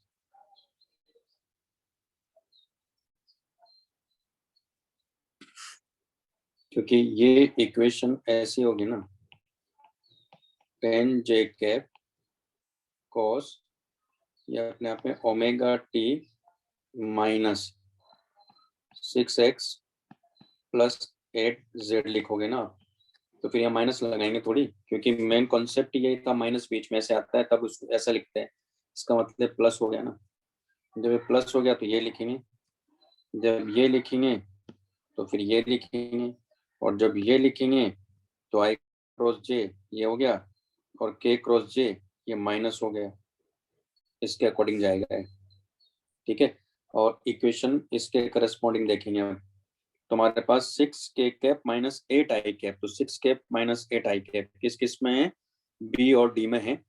क्योंकि ये इक्वेशन ऐसी होगी ना, 10j कैप कॉस, ये अपने आप में omega T minus 6x plus 8z लिखोगे ना, तो फिर यहाँ माइनस लगाएंगे थोड़ी, क्योंकि मेन कॉन्सेप्ट यही था, माइनस बीच में से आता है तब उसको ऐसा लिखते हैं, इसका मतलब प्लस हो गया ना। जब ये प्लस हो गया तो ये लिखेंगे, जब ये लिखेंगे तो फिर ये लिखेंगे, और जब ये लिखेंगे तो आई क्रॉस जे ये हो गया, और के क्रॉस जे ये माइनस हो गया, इसके अकॉर्डिंग जाएगा, ठीक है। और इक्वेशन इसके करस्पॉन्डिंग देखेंगे हम, तुम्हारे पास 6k cap minus 8i cap, तो 6 कैप माइनस 8i कैप किस किस में है? बी और डी में है,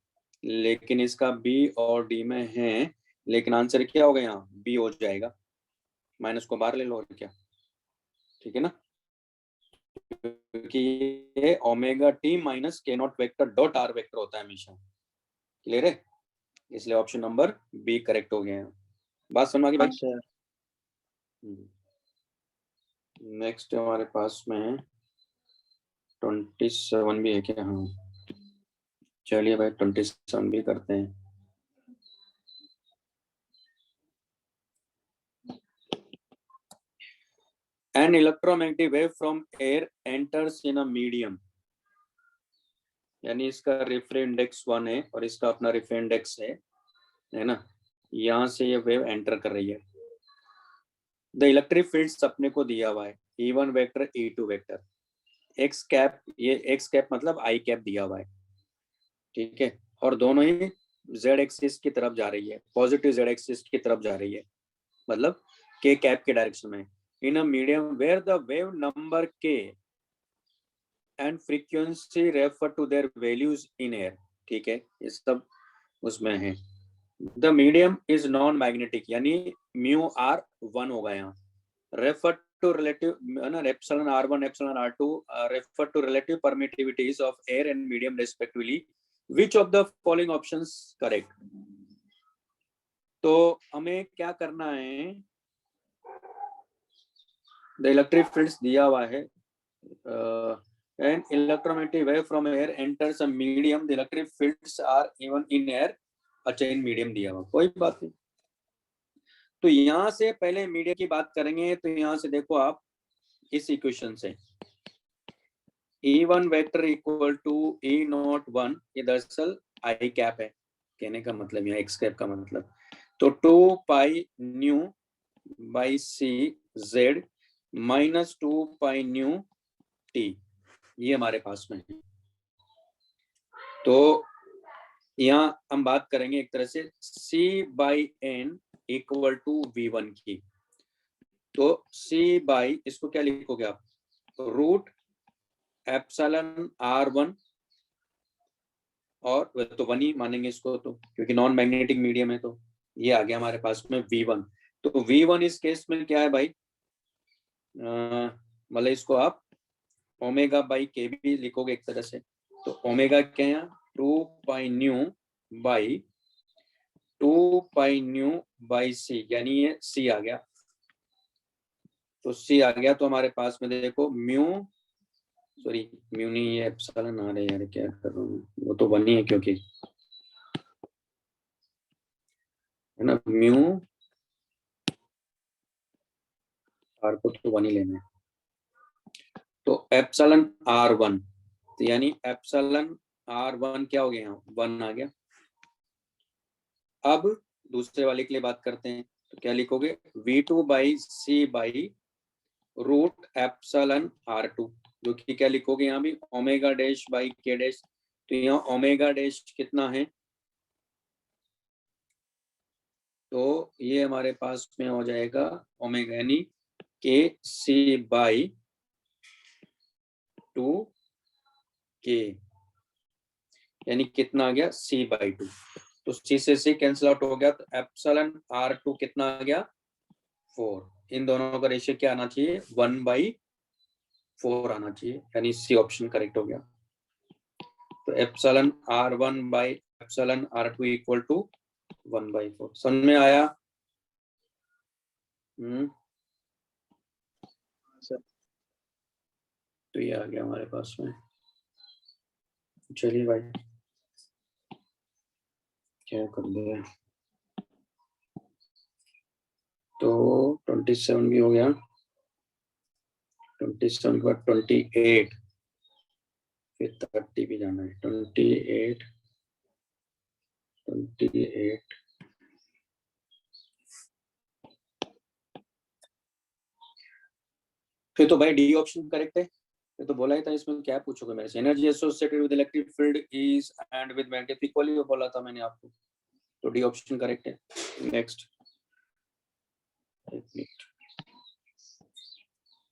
लेकिन इसका बी और डी में है, लेकिन आंसर क्या होगा यहाँ, बी हो जाएगा, माइनस को बाहर ले लो और क्या, ठीक है ना, क्योंकि ये omega T minus K naught vector dot R vector होता है हमेशा, क्लियर है, इसलिए ऑप्शन नंबर बी करेक्ट हो गया है। बात समझ आ गई भाई? नेक्स्ट हमारे पास में 27 भी है क्या? हाँ, चलिए भाई 27 भी करते हैं। An electromagnetic wave from air enters in a medium, यानी इसका रेफरेंस इंडेक्स 1 है और इसका अपना रेफरेंस इंडेक्स है ना, यहां से ये वेव एंटर कर रही है। द इलेक्ट्रिक फील्ड्स अपने को दिया हुआ है E1 vector E2 vector, x cap, ये एक्स कैप मतलब आई कैप दिया हुआ है, ठीक है, और दोनों ही जेड एक्सिस की तरफ जा रही है, पॉजिटिव जेड एक्सिस की तरफ जा रही है, मतलब के कैप के डायरेक्शन में। In a medium where the wave number k and frequency refer to their values in air, ठीक है, ये सब उसमें है। The medium is non magnetic, यानी म्यू आर 1 होगा यहाँ। रेफर टू रिलेटिव ना, epsilon R1 epsilon R2 refer to relative permittivities of air and medium respectively, which of the following options correct. तो हमें क्या करना है, द इलेक्ट्रिक फील्ड्स दिया हुआ है, and electromagnetic wave from air enters a medium, the electric fields are even in air, अच्छा in medium दिया हुआ, कोई बात नहीं। तो यहां से पहले मीडियम की बात करेंगे, तो यहां से देखो आप इस इक्वेशन से E1 vector equal to E01, ये दरअसल आई कैप है, कहने का मतलब यहाँ एक्स कैप का मतलब, तो 2 pi nu by C Z minus 2 pi nu T, ये हमारे पास में है। तो यहाँ हम बात करेंगे एक तरह से C by N equal to V1 की, तो C बाई, इसको क्या लिखोगे आप, रूट एप्सिलॉन R1, और तो 1 ही मानेंगे इसको, तो क्योंकि नॉन मैग्नेटिक मीडियम है, तो ये आ गया हमारे पास में V1। तो V1 इस केस में क्या है भाई, मतलब इसको आप ओमेगा बाई के भी लिखोगे एक तरह से, तो ओमेगा क्या है, 2 pi nu by 2 pi nu by c, यानी ये सी आ गया, तो सी आ गया, तो हमारे पास में देखो म्यू, सॉरी म्यू नहीं, ये एप्सिलॉन आ रहा है यार, क्या कर रहा हूँ, वो तो 1 ही है क्योंकि, है ना, म्यू आर को तो 1 ही लेना है, तो एप्सिलॉन R1, तो यानी एप्सिलॉन R1 क्या हो गया, यहाँ 1 आ गया। अब दूसरे वाले के लिए बात करते हैं, तो क्या लिखोगे, V2 by C by root epsilon R2, जो कि क्या लिखोगे यहाँ भी omega dash by K dash, तो यहाँ ओमेगा डैश कितना है, तो ये हमारे पास में हो जाएगा ओमेगा यानी के सी बाई 2 के, यानी कितना आ गया C बाई 2, तो C से C कैंसिल आउट हो गया, तो एप्सिलॉन R2 कितना आ गया 4, इन दोनों का रेशियो क्या आना चाहिए 1/4 आना चाहिए, यानी C ऑप्शन करेक्ट हो गया। तो epsilon R1 by epsilon R2 equal to 1/4, समझ में आया। सर तो ये आ गया हमारे पास में, चलिए भाई क्या कर दिया, तो 27 भी हो गया, 27 के बाद 28, फिर 30 भी जाना है, 28 फिर तो भाई डी ऑप्शन करेक्ट है, ये तो बोला ही था, इसमें क्या पूछोगे मेरे से, energy associated with electric field is and with magnetic equally बोला था मैंने आपको, तो डी ऑप्शन करेक्ट है। Next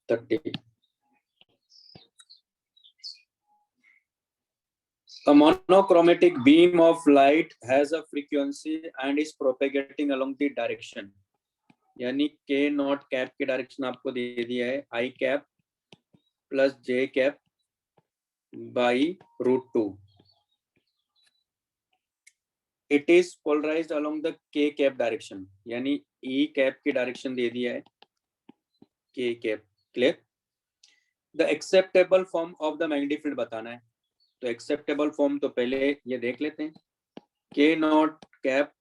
30, a monochromatic beam of light has a frequency and is propagating along the direction, यानी के नॉट कैप की direction आपको दे दिया है i cap plus J cap by √2, it is polarised along the के cap direction, यानी E cap की direction दे दिया है k cap, clear. The acceptable form of the magnetic field बताना है, तो एक्सेप्टेबल फॉर्म तो पहले ये देख लेते हैं, K not cap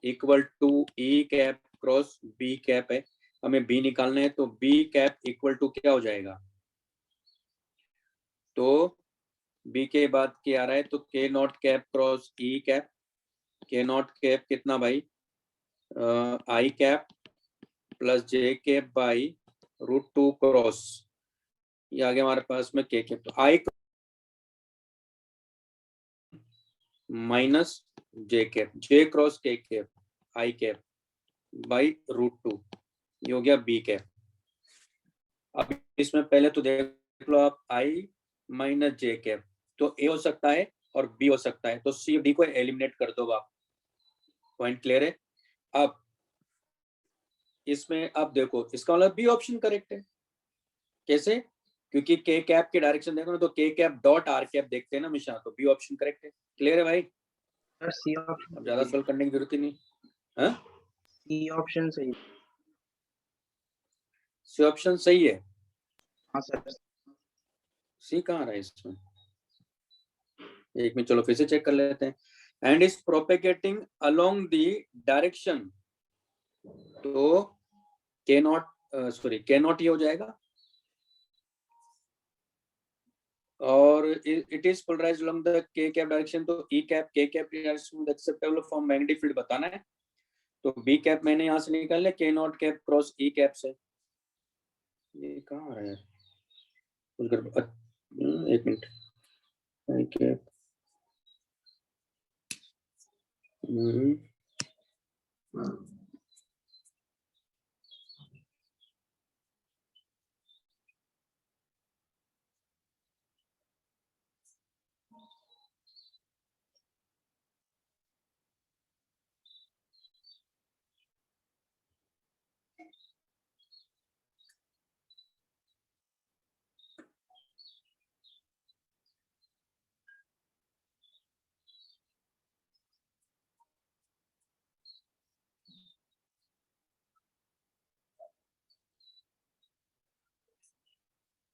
equal to E cap cross B cap है, हमें बी निकालना है, तो बी कैप इक्वल टू क्या हो जाएगा, तो बी के बाद क्या आ रहा है, तो k not cap cross E cap, के नॉट कैप कितना भाई i cap plus J cap by √2 cross, ये आ गया हमारे पास में के कैप, तो i minus J cap, j cross k cap i cap by √2, ये हो गया बी कैप। अब इसमें पहले तो देख लो आप, आई माइनस जे कैप, तो ए हो सकता है और बी हो सकता है, तो सी डी को एलिमिनेट कर दो आप। पॉइंट क्लियर है? अब इसमें आप देखो, इसका मतलब बी ऑप्शन करेक्ट है। कैसे? क्योंकि के कैप की डायरेक्शन देखो ना, तो के कैप डॉट आर कैप देखते हैं ना हमेशा, तो बी ऑप्शन करेक्ट है। क्लियर है भाई? सर सी ऑप्शन, अब ज्यादा सॉल्व करने की जरूरत ही नहीं। हाँ, सी ऑप्शन सही। सी ऑप्शन सही है। हाँ सर। सी कहाँ रहा है इसमें? एक मिनट, चलो फिर से चेक कर लेते हैं। And is propagating along the direction, तो के नॉट, सॉरी के नॉट ये हो जाएगा, और it is polarised along the के कैप डायरेक्शन, तो E cap K cap direction with acceptable form magnetic field बताना है। तो बी कैप मैंने यहाँ से निकाल लिया, के not cap cross E cap से। ये कहाँ आ रहा है? एक मिनट, आई कैप,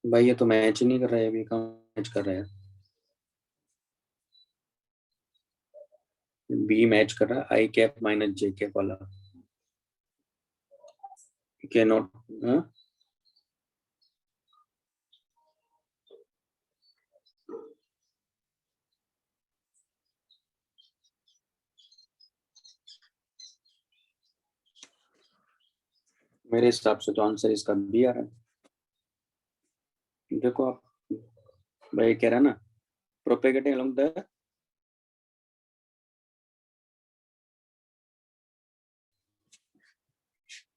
भाई ये तो मैच ही नहीं कर रहा है, अभी कहाँ मैच कर रहा है? बी मैच कर रहा है, i cap minus J cap वाला, के नॉट। मेरे हिसाब से तो आंसर इसका बी आ रहा है। देखो आप, भाई कह रहा है ना, प्रोपेगेटिंग अलोंग द,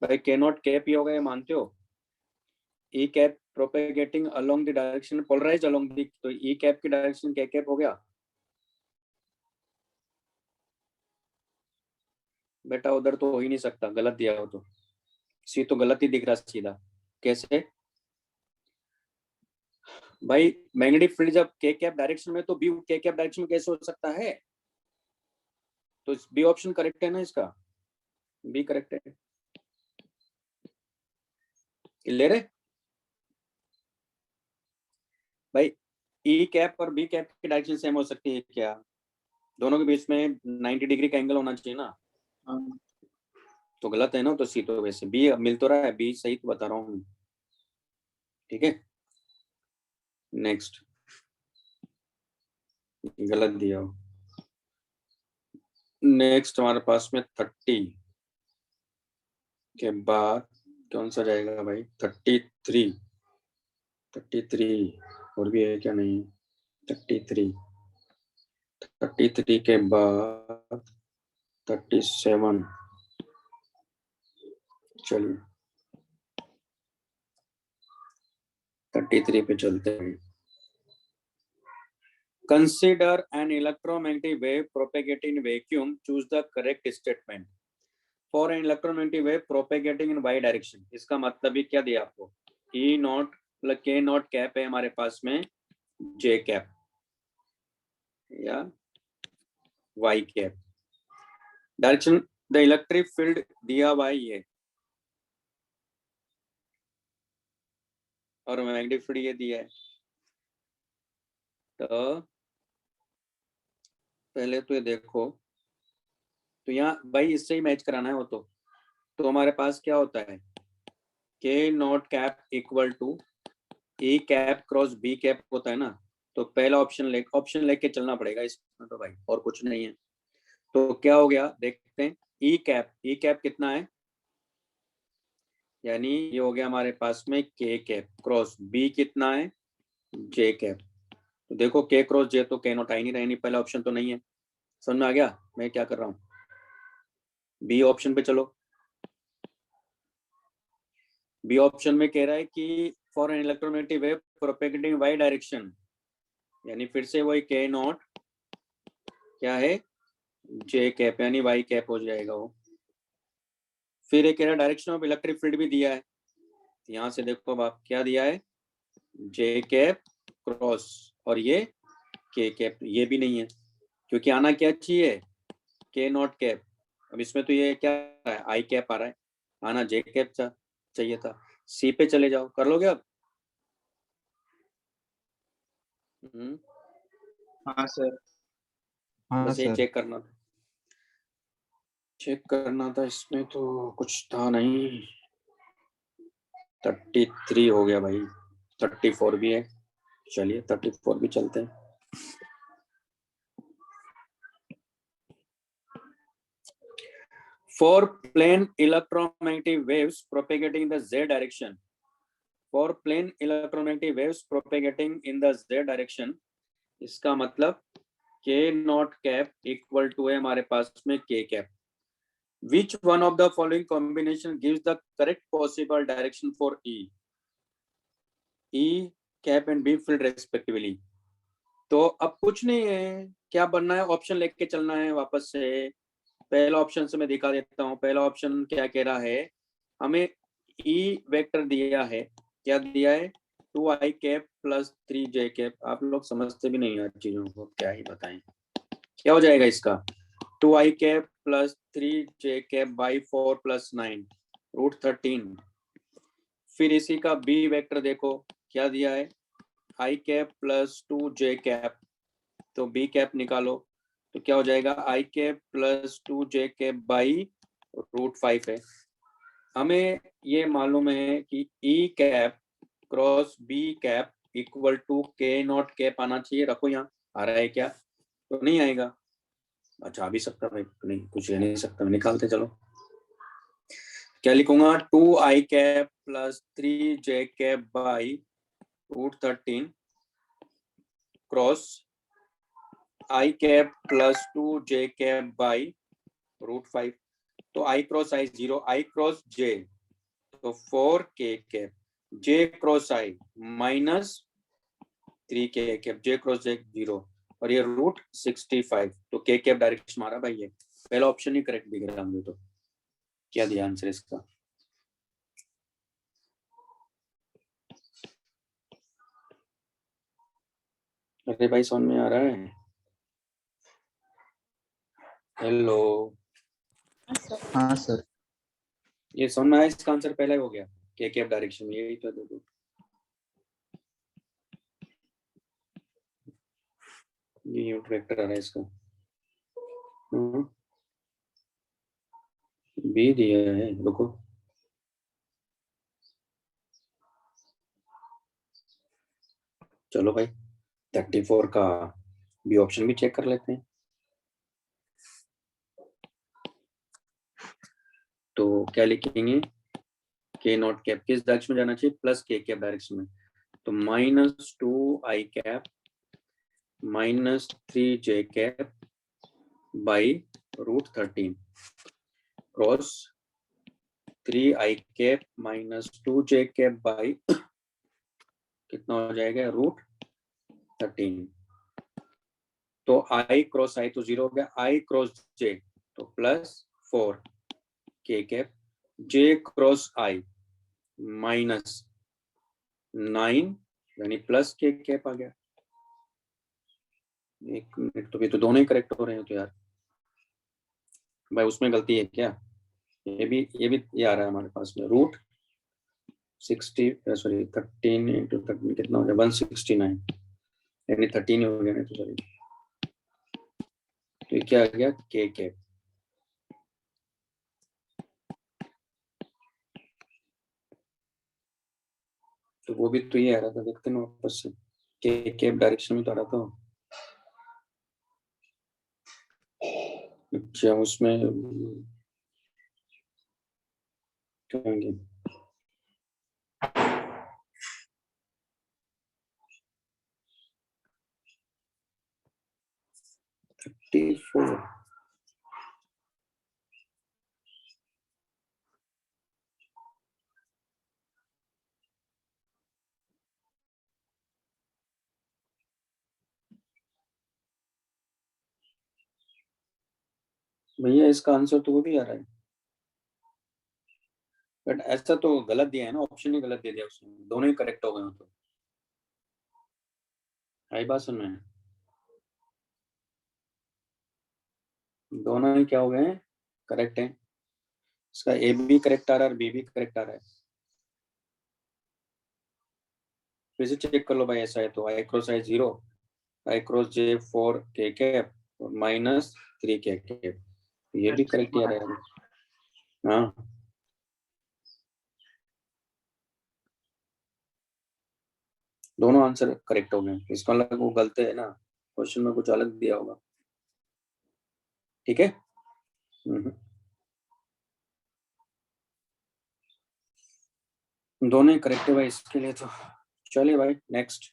भाई के नॉट कैप ही होगा, ये मानते हो? E cap propagating along the direction polarised along the, तो ई कैप की डायरेक्शन के कैप हो गया। बेटा उधर तो हो ही नहीं सकता, गलत दिया हो तो, सी तो गलत ही दिख रहा सीधा। कैसे भाई? मैग्नेटिक फील्ड जब के कैप डायरेक्शन में, तो बी के कैप डायरेक्शन में कैसे हो सकता है? तो बी ऑप्शन करेक्ट है ना इसका, बी करेक्ट है। ले रहे भाई, ई कैप और बी कैप की डायरेक्शन सेम हो सकती है क्या? दोनों के बीच में 90 डिग्री का एंगल होना चाहिए ना, तो गलत है ना, तो सी तो वैसे बी मिल तो रहा है, बी सही तो बता रहा हूँ। ठीक है, नेक्स्ट, गलत दिया हो। नेक्स्ट हमारे पास में 30 के बाद कौन सा जाएगा भाई? 33, 33 और भी है क्या? नहीं, 33 के बाद 37, चलिए 33 पे चलते हैं। Consider an electromagnetic wave propagating in vacuum. Choose the correct statement. For an electromagnetic wave propagating in y direction, इसका मतलब भी क्या दिया आपको? E नॉट प्लस के नॉट कैप है हमारे पास में, J कैप या Y cap. Direction the electric field दिया हुआ है, और मैग्नेटिक फील्ड ये दिया है। तो पहले तो ये देखो, तो यहाँ भाई इससे ही मैच कराना है वो तो हमारे पास क्या होता है? K not cap equal to A cap cross B cap होता है ना, तो पहला ऑप्शन लेके चलना पड़ेगा इसमें तो भाई, और कुछ नहीं है। तो क्या हो गया देखते हैं, ई कैप कितना है, यानी ये हो गया हमारे पास में के कैप क्रॉस बी कितना है, जे कैप। तो देखो के क्रॉस जे तो के नॉट आ ही नहीं रहा, नहीं पहला ऑप्शन तो नहीं है। समझ में आ गया मैं क्या कर रहा हूँ? बी ऑप्शन पे चलो। बी ऑप्शन में कह रहा है कि for an electromagnetic wave propagating Y direction, यानी फिर से वही के नॉट क्या है, जे कैप यानी वाई कैप हो जाएगा वो। फिर एक कह रहा है डायरेक्शन ऑफ इलेक्ट्रिक फील्ड भी दिया है, यहाँ से देखो अब आप क्या दिया है, जे कैप क्रॉस और ये के कैप, ये भी नहीं है क्योंकि आना क्या चाहिए, के नॉट कैप। अब इसमें तो ये क्या है, आई कैप आ रहा है, आना जे कैप चाहिए था। सी पे चले जाओ, कर लोगे अब? हाँ सर। हाँ बस ये सर। चेक करना था, इसमें तो कुछ था नहीं। 33 हो गया भाई, 34 भी है, चलिए 34 भी चलते हैं। For plane electromagnetic waves propagating in the z direction, for plane electromagnetic waves propagating in the z direction, इसका मतलब k naught cap equal to है हमारे पास में k cap. Which one of the following combination gives the correct possible direction for E cap and B field respectively? तो अब कुछ नहीं है, क्या बनना है, ऑप्शन लेके चलना है वापस से। पहला ऑप्शन से मैं दिखा देता हूँ। पहला ऑप्शन क्या कह रहा है, हमें ई वेक्टर दिया है, क्या दिया है, 2i cap plus 3j cap. आप लोग समझते भी नहीं यार चीजों को, क्या ही बताएं। क्या हो जाएगा इसका, 2i cap plus 3j cap by 4 plus 9 root 13। फिर इसी का बी वेक्टर देखो क्या दिया है, i cap plus 2j cap, तो बी कैप निकालो तो क्या हो जाएगा, आई cap plus 2j cap by root 5 है। हमें ये मालूम है कि E cap cross B cap equal to के नॉट कैप आना चाहिए। रखो यहाँ, आ रहा है क्या, तो नहीं आएगा। अच्छा आ भी सकता भाई, नहीं कुछ ले नहीं सकता, निकालते चलो। क्या लिखूंगा, 2i cap plus 3j cap by root 13 cross i cap plus 2j cap by root 5। तो i cross i 0, i cross j तो 4k cap, j cross i minus 3k cap, j cross j 0 और ये root 65। तो k cap direction मारा भाई, ये पहला option ही correct दिख रहा है मुझे। तो क्या दिया आंसर इसका, अरे भाई समझ में आ रहा है? हेलो, हाँ सर। ये समझ में आया, इसका आंसर पहला ही हो गया, के कैप डायरेक्शन यही तो। देखो ये यूनिट वेक्टर आ रहा है इसका, बी दिया है, रुको चलो भाई 34 का बी ऑप्शन भी चेक कर लेते हैं। तो क्या लिखेंगे, के नॉट कैप किस डायरेक्शन में जाना चाहिए, प्लस के कैप डायरेक्शन में। तो minus 2i cap minus 3j cap by root 13 cross 3i cap minus 2j cap by कितना हो जाएगा, रूट 13। तो i क्रॉस i तो 0 हो गया, i क्रॉस j तो plus 4 k cap, j cross i minus 9 यानी प्लस k कैप आ गया। एक मिनट, तो ये तो दोनों ही करेक्ट हो रहे हैं तो यार भाई, उसमें गलती है क्या, ये भी ये आ रहा है हमारे पास में, रूट 60 सॉरी 13 इंटू 13 कितना हो गया, 169 यानी 13 हो गया ना, तो सॉरी तो क्या आ गया, के कैप। तो वो भी तो ये आ रहा था, देखते ना वापस से, के कैप डायरेक्शन में तो आ रहा था। अच्छा उसमें 20 34 भैया इसका आंसर तो वो भी आ रहा है, बट ऐसा तो गलत दिया है ना, ऑप्शन ही गलत दे दिया उसने, दोनों ही करेक्ट हो गए हो तो। आई बात सुन रहे हैं, दोनों ही क्या हो गए हैं, करेक्ट है। इसका ए भी करेक्ट आ रहा है और बी भी करेक्ट आ रहा है। फिर से चेक कर लो भाई, ऐसा है तो आई क्रॉस आई 0, आई क्रॉस जे 4 के कैप और -3 के कैप, ये भी करेक्ट ही आ रहा है। हाँ दोनों आंसर करेक्ट हो गए, इसका मतलब वो गलत है ना, क्वेश्चन में कुछ अलग दिया होगा। ठीक है। दोनों ही करेक्ट है भाई इसके लिए तो। चलिए भाई नेक्स्ट।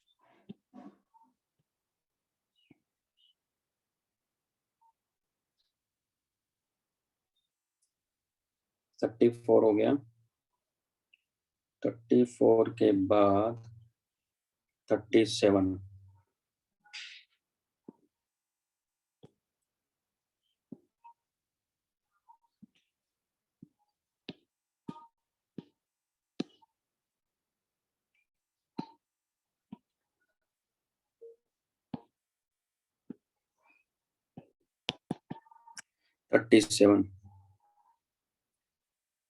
थर्टी 34 हो गया, 34 के बाद 37,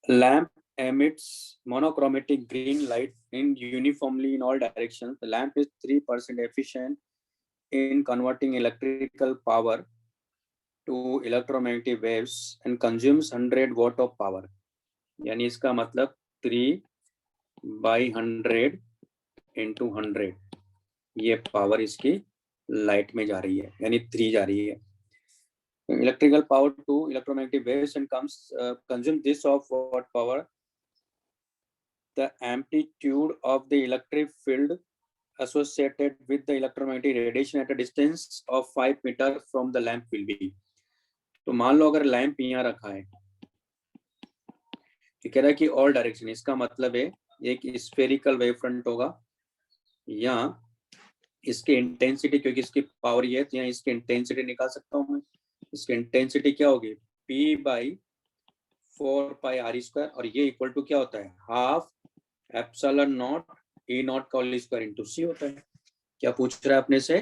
lamp emits monochromatic green light in uniformly in all directions. The lamp is 3% efficient in converting electrical power to electromagnetic waves and consumes 100 watt of power. यानी इसका मतलब 3/100 into 100 ये पावर इसकी लाइट में जा रही है, यानी 3 जा रही है। Electrical power to electromagnetic waves and consume this of what power? The amplitude of the electric field associated with the electromagnetic radiation at a distance of 5 meter from the lamp will be. तो मान लो अगर lamp यहाँ रखा है, तो कह रहा है कि ऑल डायरेक्शन, इसका मतलब है एक स्फेरिकल वेव फ्रंट होगा, या इसकी इंटेंसिटी, क्योंकि इसकी पावर ये है तो यहाँ इसकी इंटेंसिटी निकाल सकता हूँ मैं। इसकी इंटेंसिटी क्या होगी, P/4πr², और ये इक्वल टू क्या होता है, half epsilon not E not का होल स्क्वायर इनटू C होता है। क्या पूछ रहा है अपने से,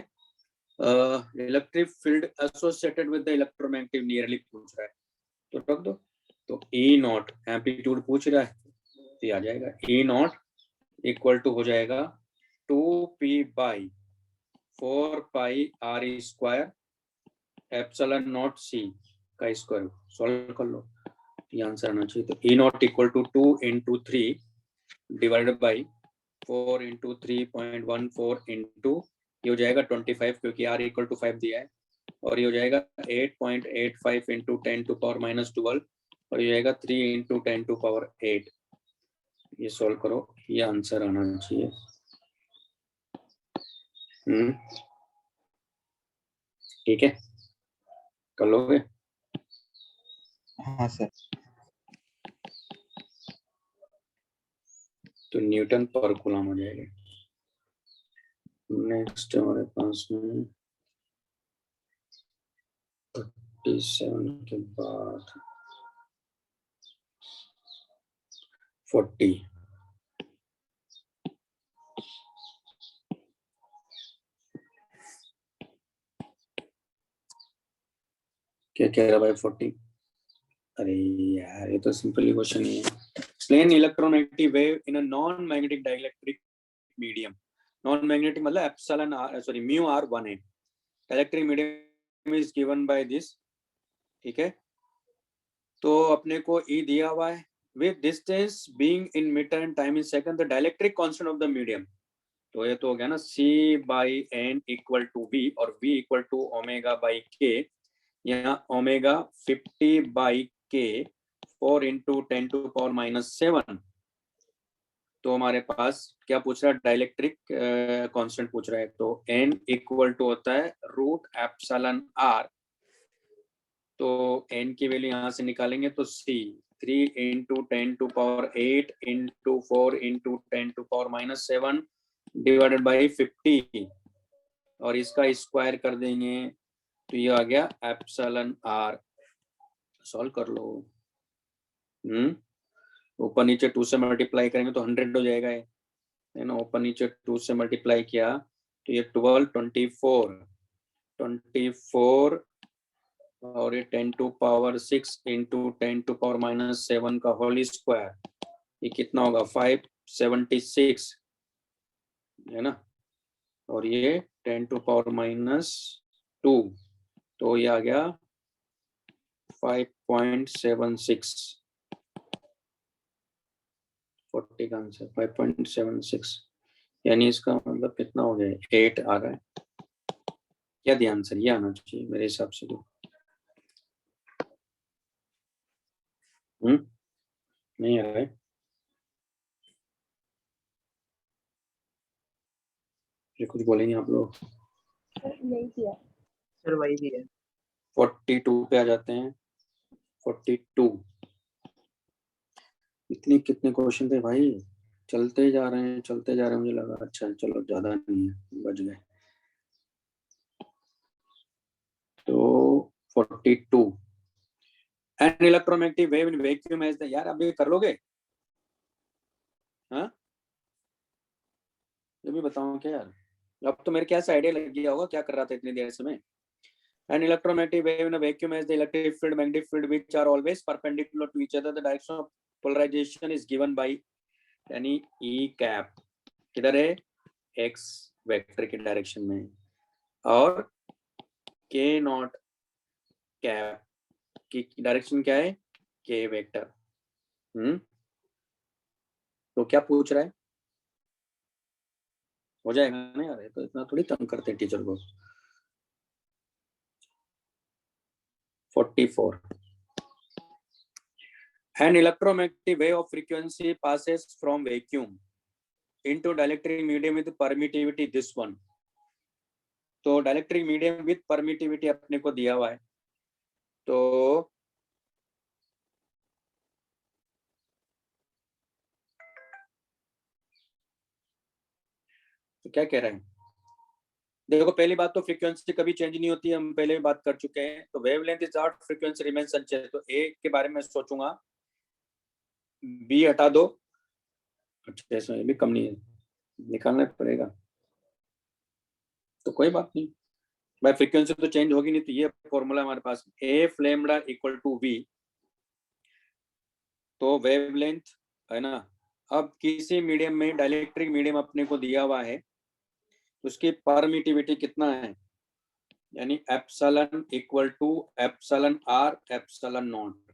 electric field associated with the electromagnetic nearly पूछ रहा है, तो रख दो। तो E नॉट एम्पलीट्यूड पूछ रहा है तो ये आ जाएगा, E नॉट इक्वल टू हो जाएगा 2P/4πr² एप्सिलॉन नॉट C का स्क्वायर। सॉल्व कर लो, ये आंसर आना चाहिए। तो E naught equal to 2 into 3 divided by 4 into 3.14 into ये हो जाएगा 25, क्योंकि R इक्वल टू 5 दिया है, और ये हो जाएगा 8.85 into 10 to power -12, और ये हो जाएगा 3 into 10 to power 8। ये सॉल्व करो, ये आंसर आना चाहिए। ठीक है, कर लोगे? हाँ सर। तो न्यूटन पर कूलम हो जाएगा। नेक्स्ट हमारे पास में 37 के बाद 40। क्या कह रहा भाई 40? अरे यार ये तो सिंपल क्वेश्चन ही है। Explain electromagnetic wave in a non magnetic dielectric medium. Non magnetic मतलब epsilon r, sorry mu r 1 है। Electric medium is given by this. ठीक है, तो अपने को E दिया हुआ है, with distance being in metre and time in second, the dielectric constant of the medium. तो ये तो हो गया ना C/n इक्वल टू V, और V equal to omega by K। यहाँ ओमेगा 50/K 4 इंटू 10⁻⁻⁷, तो हमारे पास क्या पूछ रहा है, डाइलेक्ट्रिक कांस्टेंट पूछ रहा है, तो n इक्वल टू होता है √ε/r, तो n की वैल्यू यहाँ से निकालेंगे तो c 3 into 10⁸ into 4 into 10⁻⁻7 divided by 50, और इसका स्क्वायर कर देंगे तो ये आ गया ε/r। सॉल्व कर लो। ऊपर नीचे 2 से मल्टीप्लाई करेंगे तो 100 हो जाएगा, है ना। ऊपर नीचे 2 से मल्टीप्लाई किया तो ये 12 24 और ये 10⁶ इंटू 10⁻⁻7 का होल स्क्वायर, ये कितना होगा 576, है ना। और ये 10⁻⁻2, तो ये आ गया 5.76, 40 का आंसर 5.76, यानी इसका मतलब कितना हो गया 8 आ रहा है। क्या दिया आंसर, ये आना चाहिए मेरे हिसाब से तो। नहीं आ रहा है। ये कुछ बोलेंगे आप लोग। सर वही भी है। 42 पे आ जाते हैं। 42 इतने कितने क्वेश्चन थे भाई, चलते जा रहे हैं चलते जा रहे हैं, मुझे लगा अच्छा चलो ज्यादा नहीं है, बच गए। तो 42 an electromagnetic wave in vacuum as the, यार अब ये कर लोगे, हाँ ये भी बताओ क्या यार, अब तो मेरे क्या आइडिया लग गया होगा क्या कर रहा था इतनी देर से मैं। An electromagnetic wave in a vacuum has the electric field, magnetic field, which are always perpendicular to each other. The direction of polarization is given by यानी E cap, किधर है x वेक्टर की डायरेक्शन में, और K naught cap की direction क्या है K vector. तो क्या पूछ रहा है, हो जाएगा ना यार, तो इतना थोड़ी तंग करते हैं टीचर को। 44 An electromagnetic wave of frequency passes from vacuum into dielectric medium with permittivity this one। तो डाइलेक्ट्रिक मीडियम विथ परमिटिविटी अपने को दिया हुआ है, तो क्या कह रहे हैं, देखो पहली बात तो फ्रीक्वेंसी कभी चेंज नहीं होती है, हम पहले भी बात कर चुके हैं। तो wavelength is out, frequency remains unchanged, तो ए के बारे में सोचूंगा, बी हटा दो, अच्छा इसमें भी कम नहीं है, निकालना पड़ेगा, तो कोई बात नहीं भाई, फ्रीक्वेंसी तो चेंज होगी नहीं, तो ये फॉर्मूला हमारे पास f lambda equal to v, तो वेवलेंथ है ना। अब किसी मीडियम में, डाइलेक्ट्रिक मीडियम अपने को दिया हुआ है, उसकी परमिटिविटी कितना है, यानी epsilon equal to epsilon R epsilon naught,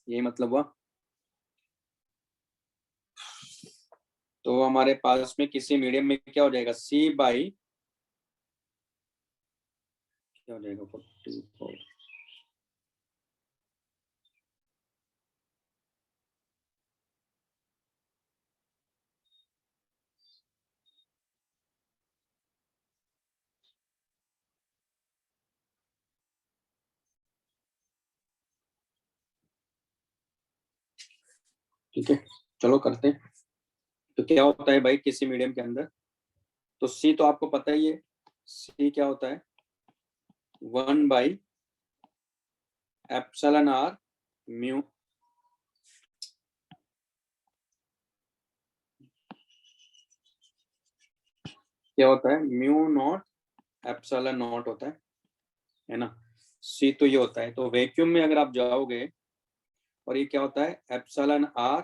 यही मतलब हुआ। तो हमारे पास में किसी मीडियम में क्या हो जाएगा, सी बाई क्या हो जाएगा 44, ठीक है चलो करते हैं। तो क्या होता है भाई किसी मीडियम के अंदर, तो सी तो आपको पता ही है, सी क्या होता है 1 बाई एप्सिलॉन आर म्यू, क्या होता है म्यू नॉट एप्सिलॉन नॉट होता है ना। सी तो ये होता है, तो वैक्यूम में अगर आप जाओगे और ये क्या होता है एप्सिलॉन आर,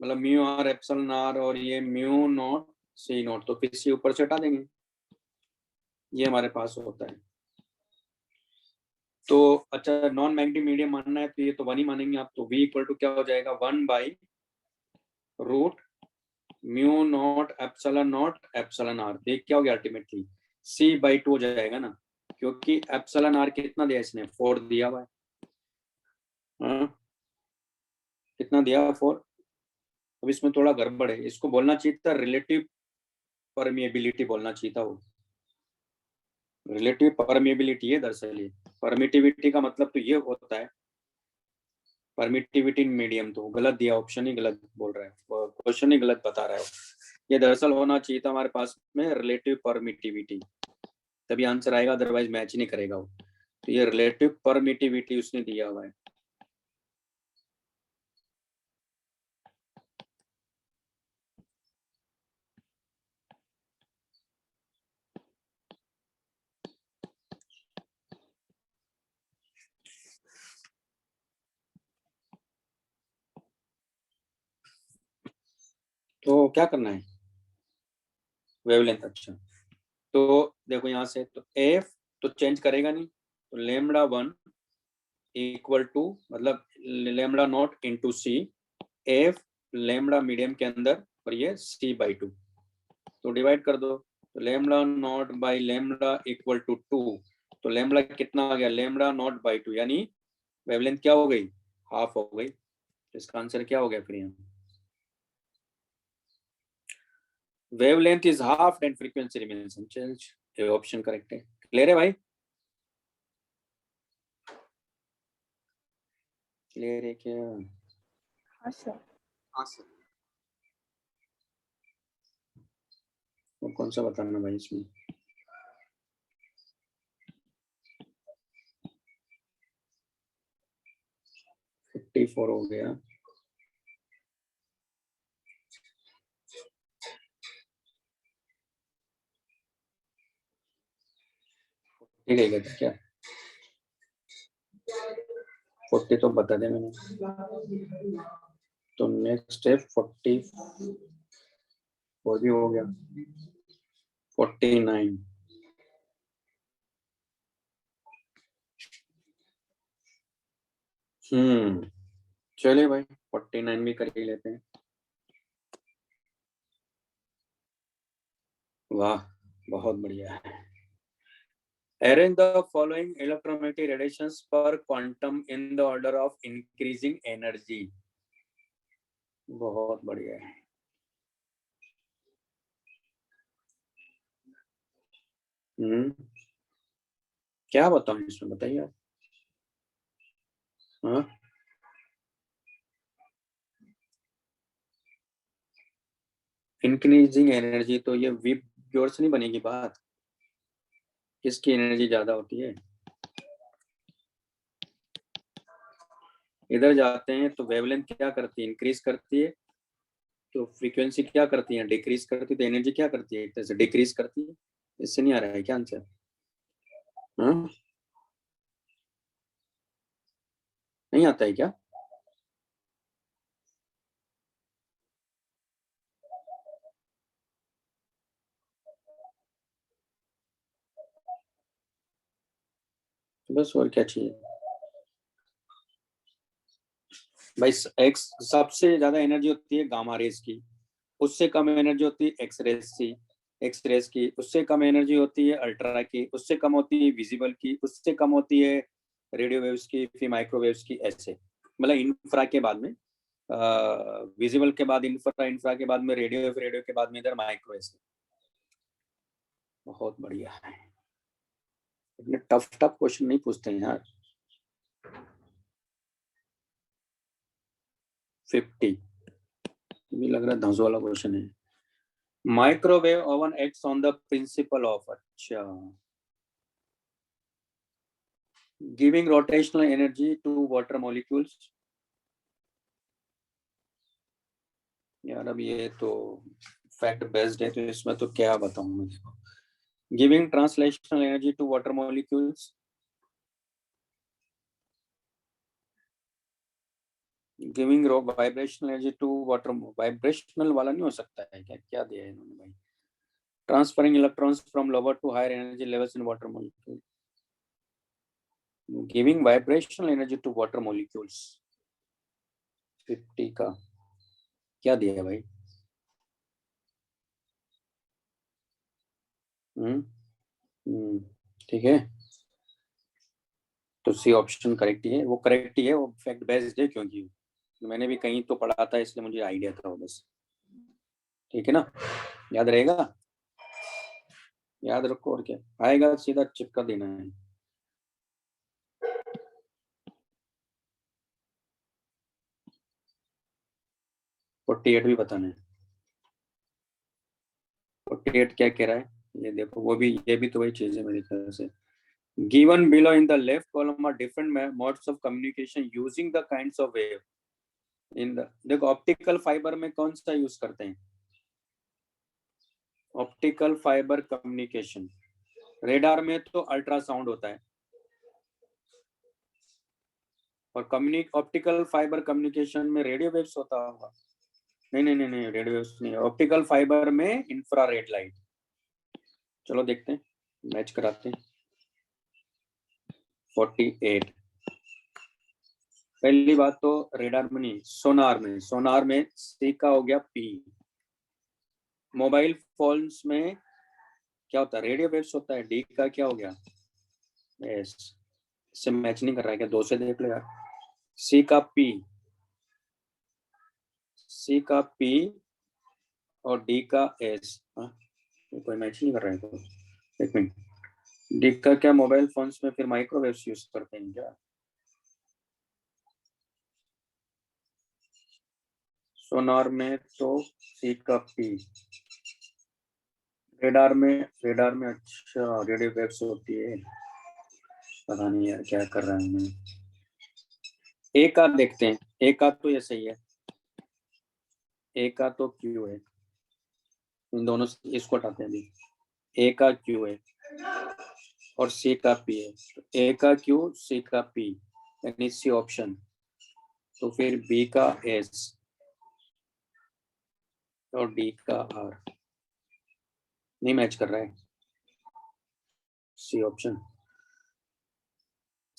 मतलब म्यू आर एप्सिलॉन आर, और ये म्यू नॉट सी नॉट, तो फिर सी ऊपर से हटा देंगे, ये हमारे पास होता है। तो अच्छा नॉन मैग्नेटिक मीडियम मानना है तो ये तो 1 ही मानेंगे आप, तो v इक्वल टू क्या हो जाएगा 1 by root mu naught epsilon R, देख क्या हो गया अल्टीमेटली c/2 हो जाएगा ना, क्योंकि एप्सिलॉन आर कितना दिया इसने 4 दिया हुआ है, हाँ, कितना दिया 4। अब इसमें थोड़ा गड़बड़ है, इसको बोलना चाहिए था रिलेटिव परमिएबिलिटी बोलना चाहिए था। वो रिलेटिव परमिएबिलिटी है दरअसल। ये परमिटिविटी का मतलब तो ये होता है, परमिटिविटी इन मीडियम, तो गलत दिया, ऑप्शन ही गलत बोल रहा है, क्वेश्चन ही गलत बता रहा है। ये दरअसल होना चाहिए था हमारे पास में रिलेटिव परमिटिविटी, तभी आंसर आएगा, अदरवाइज मैच नहीं करेगा वो। तो ये रिलेटिव परमिटिविटी उसने दिया हुआ है। तो क्या करना है, वेवलेंथ। अच्छा, तो देखो यहाँ से तो एफ तो चेंज करेगा नहीं, तो लेमड़ा 1 इक्वल टू, मतलब lambda naught into C, F lambda medium के अंदर और ये सी बाई 2, तो डिवाइड कर दो। तो lambda naught by lambda equal to 2, तो लेमड़ा कितना आ गया, लेमड़ा नॉट बाई 2, यानी वेवलेंथ क्या हो गई, हाफ हो गई। तो इसका आंसर क्या हो गया फिर यहाँ, wavelength is half and frequency remains unchanged. ये ऑप्शन करेक्ट है। क्लियर है भाई, क्लियर है क्या? हाँ सर। हाँ सर। वो कौन सा बताना भाई इसमें, फिफ्टी 4 हो गया। ठीक है क्या, 40 तो बता दे मैंने। तो नेक्स्ट है 44 भी हो गया, 49। चलिए भाई 49 भी कर ही लेते हैं। वाह, बहुत बढ़िया है। Arrange the following electromagnetic radiations per quantum in the order of increasing energy। बहुत बढ़िया है। क्या बताऊं इसमें, बताइए आप। हाँ, इंक्रीजिंग एनर्जी, तो ये वी प्योर से नहीं बनेगी बात, किसकी एनर्जी ज्यादा होती है। इधर जाते हैं तो वेवलेंथ क्या करती है, इंक्रीज करती है, तो फ्रीक्वेंसी क्या करती है, डिक्रीज करती है, तो एनर्जी क्या करती है, एक तरह से डिक्रीज करती है। इससे नहीं आ रहा है क्या आंसर? हाँ, नहीं आता है क्या? तो बस और क्या चाहिए भाई। एक्स सबसे ज्यादा एनर्जी होती है गामा रेज की, उससे कम एनर्जी होती है एक्स रेज की, उससे कम एनर्जी होती है अल्ट्रा की, उससे कम होती है विजिबल की, उससे कम होती है रेडियो वेव्स की, फिर माइक्रोवेव्स की, ऐसे। मतलब इंफ्रा के बाद में विजिबल के बाद इंफ्रा, इंफ्रा के बाद में रेडियो, रेडियो के बाद में इधर माइक्रोवेव। बहुत बढ़िया है। इतने टफ टफ क्वेश्चन नहीं पूछते हैं यार। 50 भी लग रहा है धंसो वाला क्वेश्चन है। Microwave oven acts on the principle of, अच्छा, giving rotational energy to water molecules. यार अब ये तो फैक्ट बेस्ड है, तो इसमें तो क्या बताऊं मैं, देखो, giving translational energy to water molecules, giving vibrational energy to water, vibrational वाला नहीं हो सकता है क्या, क्या दिया है इन्होंने भाई, transferring electrons from lower to higher energy levels in water molecule, giving vibrational energy to water molecules. 50 का क्या दिया है भाई? हम्म ठीक है। तो सी ऑप्शन करेक्ट ही है, वो करेक्ट ही है, वो फैक्ट बेस्ड है, क्योंकि मैंने भी कहीं तो पढ़ा था इसलिए मुझे आइडिया था वो बस। ठीक है ना, याद रहेगा, याद रखो, और क्या आएगा सीधा चिपका देना है। फोर्टी 48 भी बताना है। 48 क्या कह रहा है ये देखो, वो भी, ये भी तो वही चीज है मेरे ख्याल से। Given below in the left column are different modes of communication using the kinds of wave in the, देखो ऑप्टिकल फाइबर में कौन सा यूज करते हैं, ऑप्टिकल फाइबर कम्युनिकेशन। रेडार में तो अल्ट्रासाउंड होता है, और ऑप्टिकल फाइबर कम्युनिकेशन में रेडियो वेव्स होता होगा। नहीं नहीं नहीं नहीं, रेडियो वेव्स नहीं, ऑप्टिकल फाइबर में इंफ्रारेड लाइट। चलो देखते हैं, मैच कराते हैं। 48 पहली बात तो रेडार में नहीं, सोनार में, सोनार में सी का हो गया पी। मोबाइल फोन्स में क्या होता है, रेडियो वेव्स होता है, डी का क्या हो गया एस। इससे मैच नहीं कर रहा है क्या, दो से देख लो यार। सी का पी, सी का पी और डी का एस, कोई मैच नहीं कर रहा है तो एक मिनट। डी का क्या, मोबाइल फोन्स में फिर माइक्रोवेव्स यूज करते हैं क्या, सोनार में तो सी का पी, रेडार में, रेडार में अच्छा रेडियो वेव्स होती है, पता नहीं यार क्या कर रहा है मैं। ए का देखते हैं, ए का तो ये सही है, ए का तो क्यू है, इन दोनों से इसको हटाते हैं अभी। ए का क्यू है और सी का पी है, तो ए का क्यू सी का पी यानी सी ऑप्शन। तो फिर बी का एस और डी का आर नहीं मैच कर रहा है, सी ऑप्शन।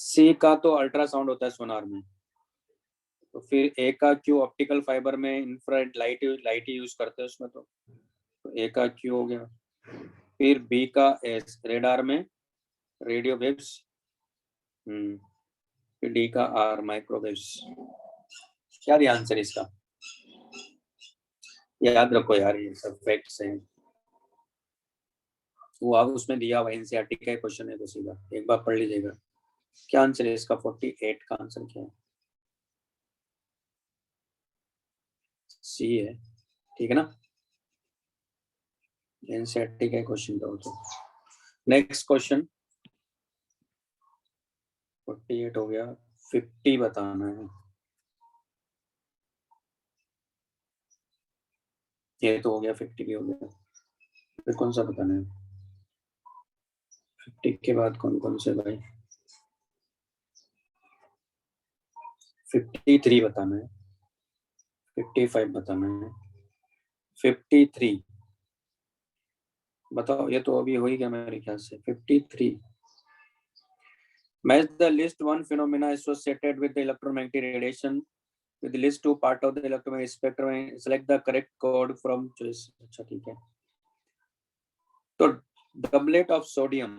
सी का तो अल्ट्रासाउंड होता है सोनार में, तो फिर ए का क्यू ऑप्टिकल फाइबर में इंफ्रारेड लाइट यूज करते हैं उसमें, तो ए का क्यू हो गया। फिर बी का एस, रेडार में रेडियो वेव्स, फिर डी का आर माइक्रोवेव्स। क्या दिया आंसर इसका, याद रखो यार, ये सब फैक्ट्स हैं, वो आप उसमें दिया हुआ एनसीईआरटी का क्वेश्चन है, तो सीधा एक बार पढ़ लीजिएगा। क्या आंसर है इसका, 48 का आंसर क्या है, सी है, ठीक है ना, एनसीईआरटी का क्वेश्चन था तो। नेक्स्ट क्वेश्चन 48 हो गया, 50 बताना है, ये तो हो गया, 50 भी हो गया, फिर कौन सा बताना है, 50 के बाद कौन कौन से भाई, 53 बताना है, 55 बताना है, 53 बताओ, ये तो अभी हो ही गया मेरे ख्याल से। 53 match the list one phenomena associated with the electromagnetic radiation with the list two part of the electromagnetic spectrum and select the correct code from choice। अच्छा ठीक है, तो doublet of sodium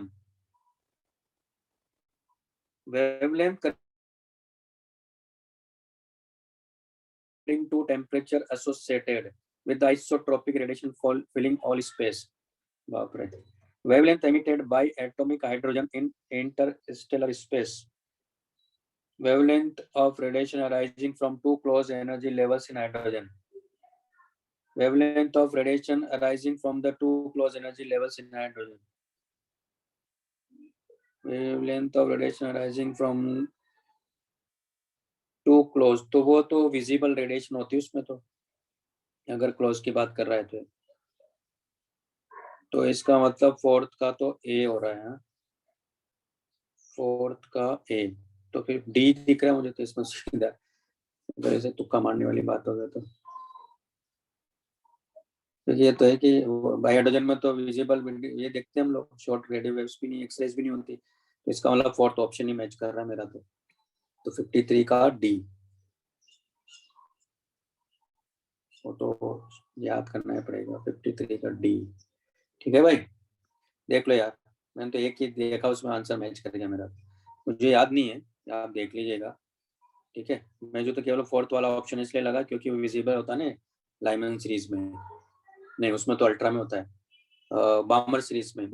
wavelength according to temperature associated with the isotropic radiation filling all space। बाप रे, wavelength emitted by atomic hydrogen in interstellar space, wavelength of radiation arising from two close energy levels in hydrogen, wavelength of radiation arising from the two close energy levels in hydrogen, wavelength of radiation arising from to close, तो वो तो visible radiation होती है उसमें, तो अगर close की बात कर रहा है तो इसका मतलब फोर्थ का तो ए हो रहा है, फोर्थ का ए, तो फिर डी दिख रहा है मुझे तो इसमें सीधा, तो ऐसे तुक्का मारने वाली बात हो गई तो ये तो है कि हाइड्रोजन में तो विजिबल ये देखते हैं हम लोग, शॉर्ट रेडियो वेव्स भी नहीं, एक्सरेज भी नहीं होती, तो इसका मतलब फोर्थ ऑप्शन ही मैच कर रहा है मेरा तो 53 का डी, वो तो याद करना ही पड़ेगा, 53 का डी। ठीक है भाई, देख लो यार, मैंने तो एक ही देखा उसमें आंसर मैच कर गया मेरा, मुझे याद नहीं है, आप देख लीजिएगा, ठीक है। मैं जो तो केवल फोर्थ वाला ऑप्शन इसलिए लगा क्योंकि वो विजिबल होता है ना लाइमन सीरीज में, नहीं उसमें तो अल्ट्रा में होता है, बामर सीरीज में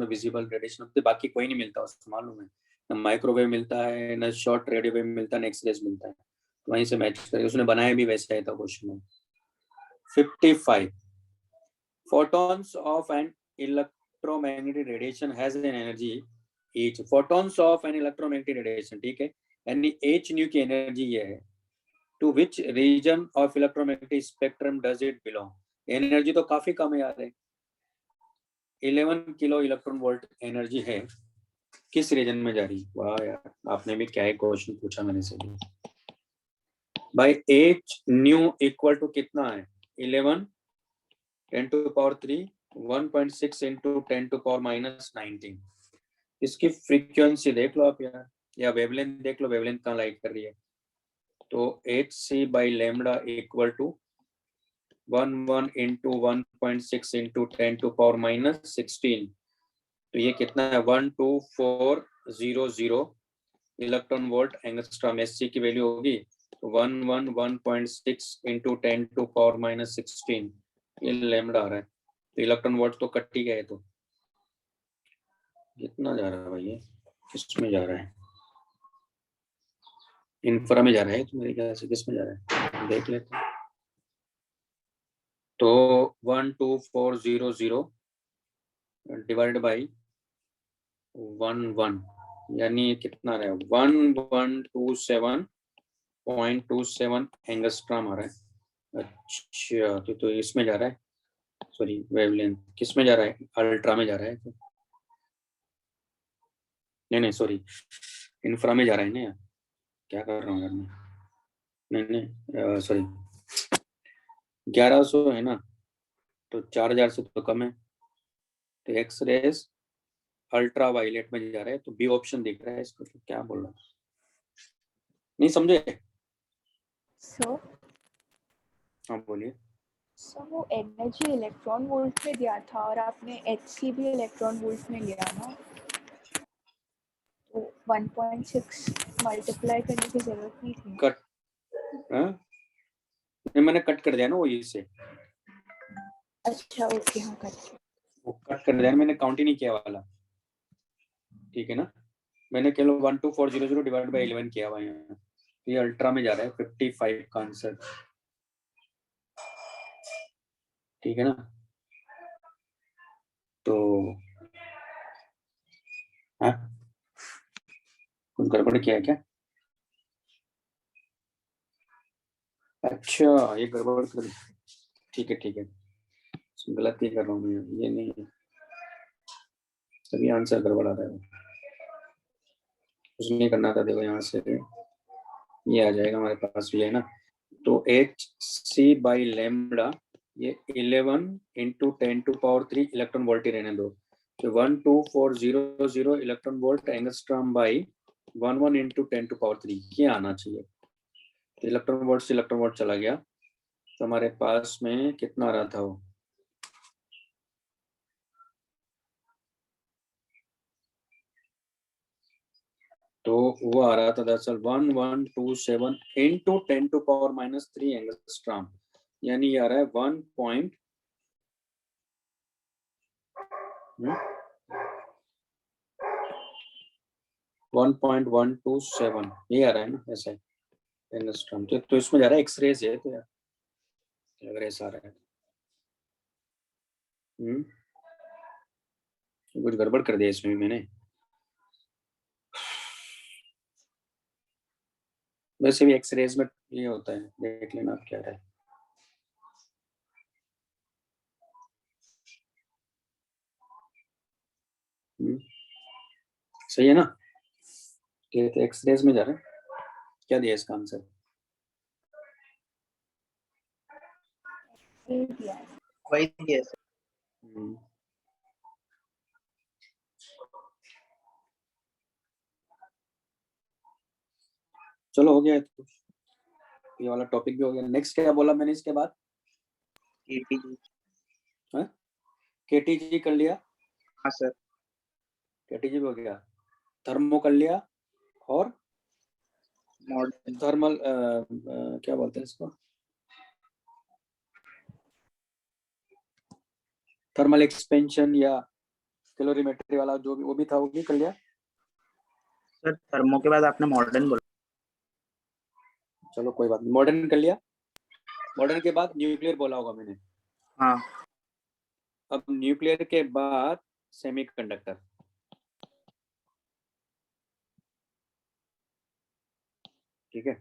विजिबल रेडिएशन होती है, बाकी कोई नहीं मिलता उसमें, मालूम है ना, माइक्रोवेव मिलता है ना, शॉर्ट रेडियो वेव मिलता है ना, एक्सरेज मिलता है, तो वहीं से मैच करके उसने बनाया भी वैसा ही था क्वेश्चन में। 55 photons of an electromagnetic radiation has an energy each photons of an electromagnetic radiation, ठीक है, यानी h nu की एनर्जी ये है, to which region of electromagnetic spectrum does it belong, energy तो काफी कम है यार, 11 किलो इलेक्ट्रॉन वोल्ट एनर्जी है, किस रीजन में जा रही। वाह यार, आपने भी क्या है क्वेश्चन पूछा मैंने से भाई। एच न्यू इक्वल टू कितना है, 11 10 to power 3 1.6 into 10 to power -19। इसकी फ्रीक्वेंसी देख लो आप यार, या वेवलेंथ देख लो, वेवलेंथ कहाँ लाइट कर रही है, तो H C by lambda equal to 11 into 1.6 into 10 to power -16, तो ये कितना है 12400 electron volt angstrom. S C की वैल्यू होगी तो 111.6 इंटू 10 टू पावर -16, ये लेमडा आ रहा है, तो इलेक्ट्रॉन वोल्ट तो कट ही गए, तो कितना जा रहा है भाई, ये किस में जा रहा है, इंफ्रा में जा रहा है, तो मेरे ख्याल से किस में जा रहा है देख लेते हैं। तो 12400 डिवाइड बाई 11, यानी कितना रहा है 1127.27 एंगस्ट्रॉम आ रहा है। अच्छा, तो इसमें जा रहा है, सॉरी वेवलेंथ किस में जा रहा है, अल्ट्रा में जा रहा है, नहीं सॉरी इंफ्रा में जा रहा है ना यार, क्या कर रहा हूँ यार मैं, नहीं सॉरी 1100 है ना, तो 4000 से तो कम है, तो एक्स रेज अल्ट्रा वायलेट में जा रहा है, तो बी ऑप्शन दिख रहा है इसको, तो क्या बोल रहा है, नहीं समझे। सो हाँ बोलिए। वो एनर्जी इलेक्ट्रॉन वोल्ट में दिया था और आपने एचसी भी इलेक्ट्रॉन वोल्ट में लिया ना, तो 1.6 मल्टीप्लाई करने की जरूरत नहीं थी। कट, हाँ नहीं मैंने कट कर दिया ना वो इससे, अच्छा ओके, हाँ कर वो कट कर दिया, मैंने काउंट ही नहीं किया वाला, ठीक है ना, मैंने केवल 12400 डिवाइड बाई 11 किया हुआ है यहाँ, ये अल्ट्रा में जा रहा है 55 का आंसर, ठीक है ना। तो हाँ कुछ गड़बड़ किया है क्या, अच्छा ये गड़बड़ कर, ठीक है गलत ही कर रहा हूँ मैं, ये नहीं है, तभी आंसर गड़बड़ आ रहा है, कुछ नहीं करना था, देखो यहाँ से ये आ जाएगा हमारे पास भी है ना, तो एच सी बाई लेमडा ये 11 into 10 to power 3 electron volt ही रहने दो, तो 12400 electron volt angstrom by 11 into 10 to power 3 ये आना चाहिए, तो इलेक्ट्रॉन वोल्ट से इलेक्ट्रॉन वोल्ट चला गया, तो हमारे पास में कितना आ रहा था वो, तो वो आ रहा था दरअसल 1127 इंटू 10 टू पावर -3 एंगस्ट्रॉम, यानी ये आ रहा है 1.127 ये आ रहा है ना, ऐसा है एंगस्ट्रॉम, तो इसमें जा रहा है एक्सरेज है, तो यार अगर ऐसा आ रहा है कुछ गड़बड़ कर दिया इसमें मैंने, वैसे भी एक्सरेज में ये होता है, देख लेना आप क्या है। सही है ना, तो एक्सरेज में जा रहा है, क्या दिया इसका आंसर, दिया है। वही दिया सर। चलो हो गया, तो ये वाला टॉपिक भी हो गया। नेक्स्ट क्या बोला मैंने इसके बाद, केटीजी। केटीजी कर लिया, हाँ सर। केटीजी भी हो गया, थर्मो कर लिया, और मॉडर्न थर्मल क्या बोलते हैं इसको, थर्मल एक्सपेंशन या कैलोरीमेट्री वाला जो भी वो भी था, वो भी कर लिया। सर, थर्मो के बाद आपने मॉडर्न बोला। चलो कोई बात नहीं, मॉडर्न कर लिया। मॉडर्न के बाद न्यूक्लियर बोला होगा मैंने। हाँ अब न्यूक्लियर के बाद सेमीकंडक्टर। ठीक है।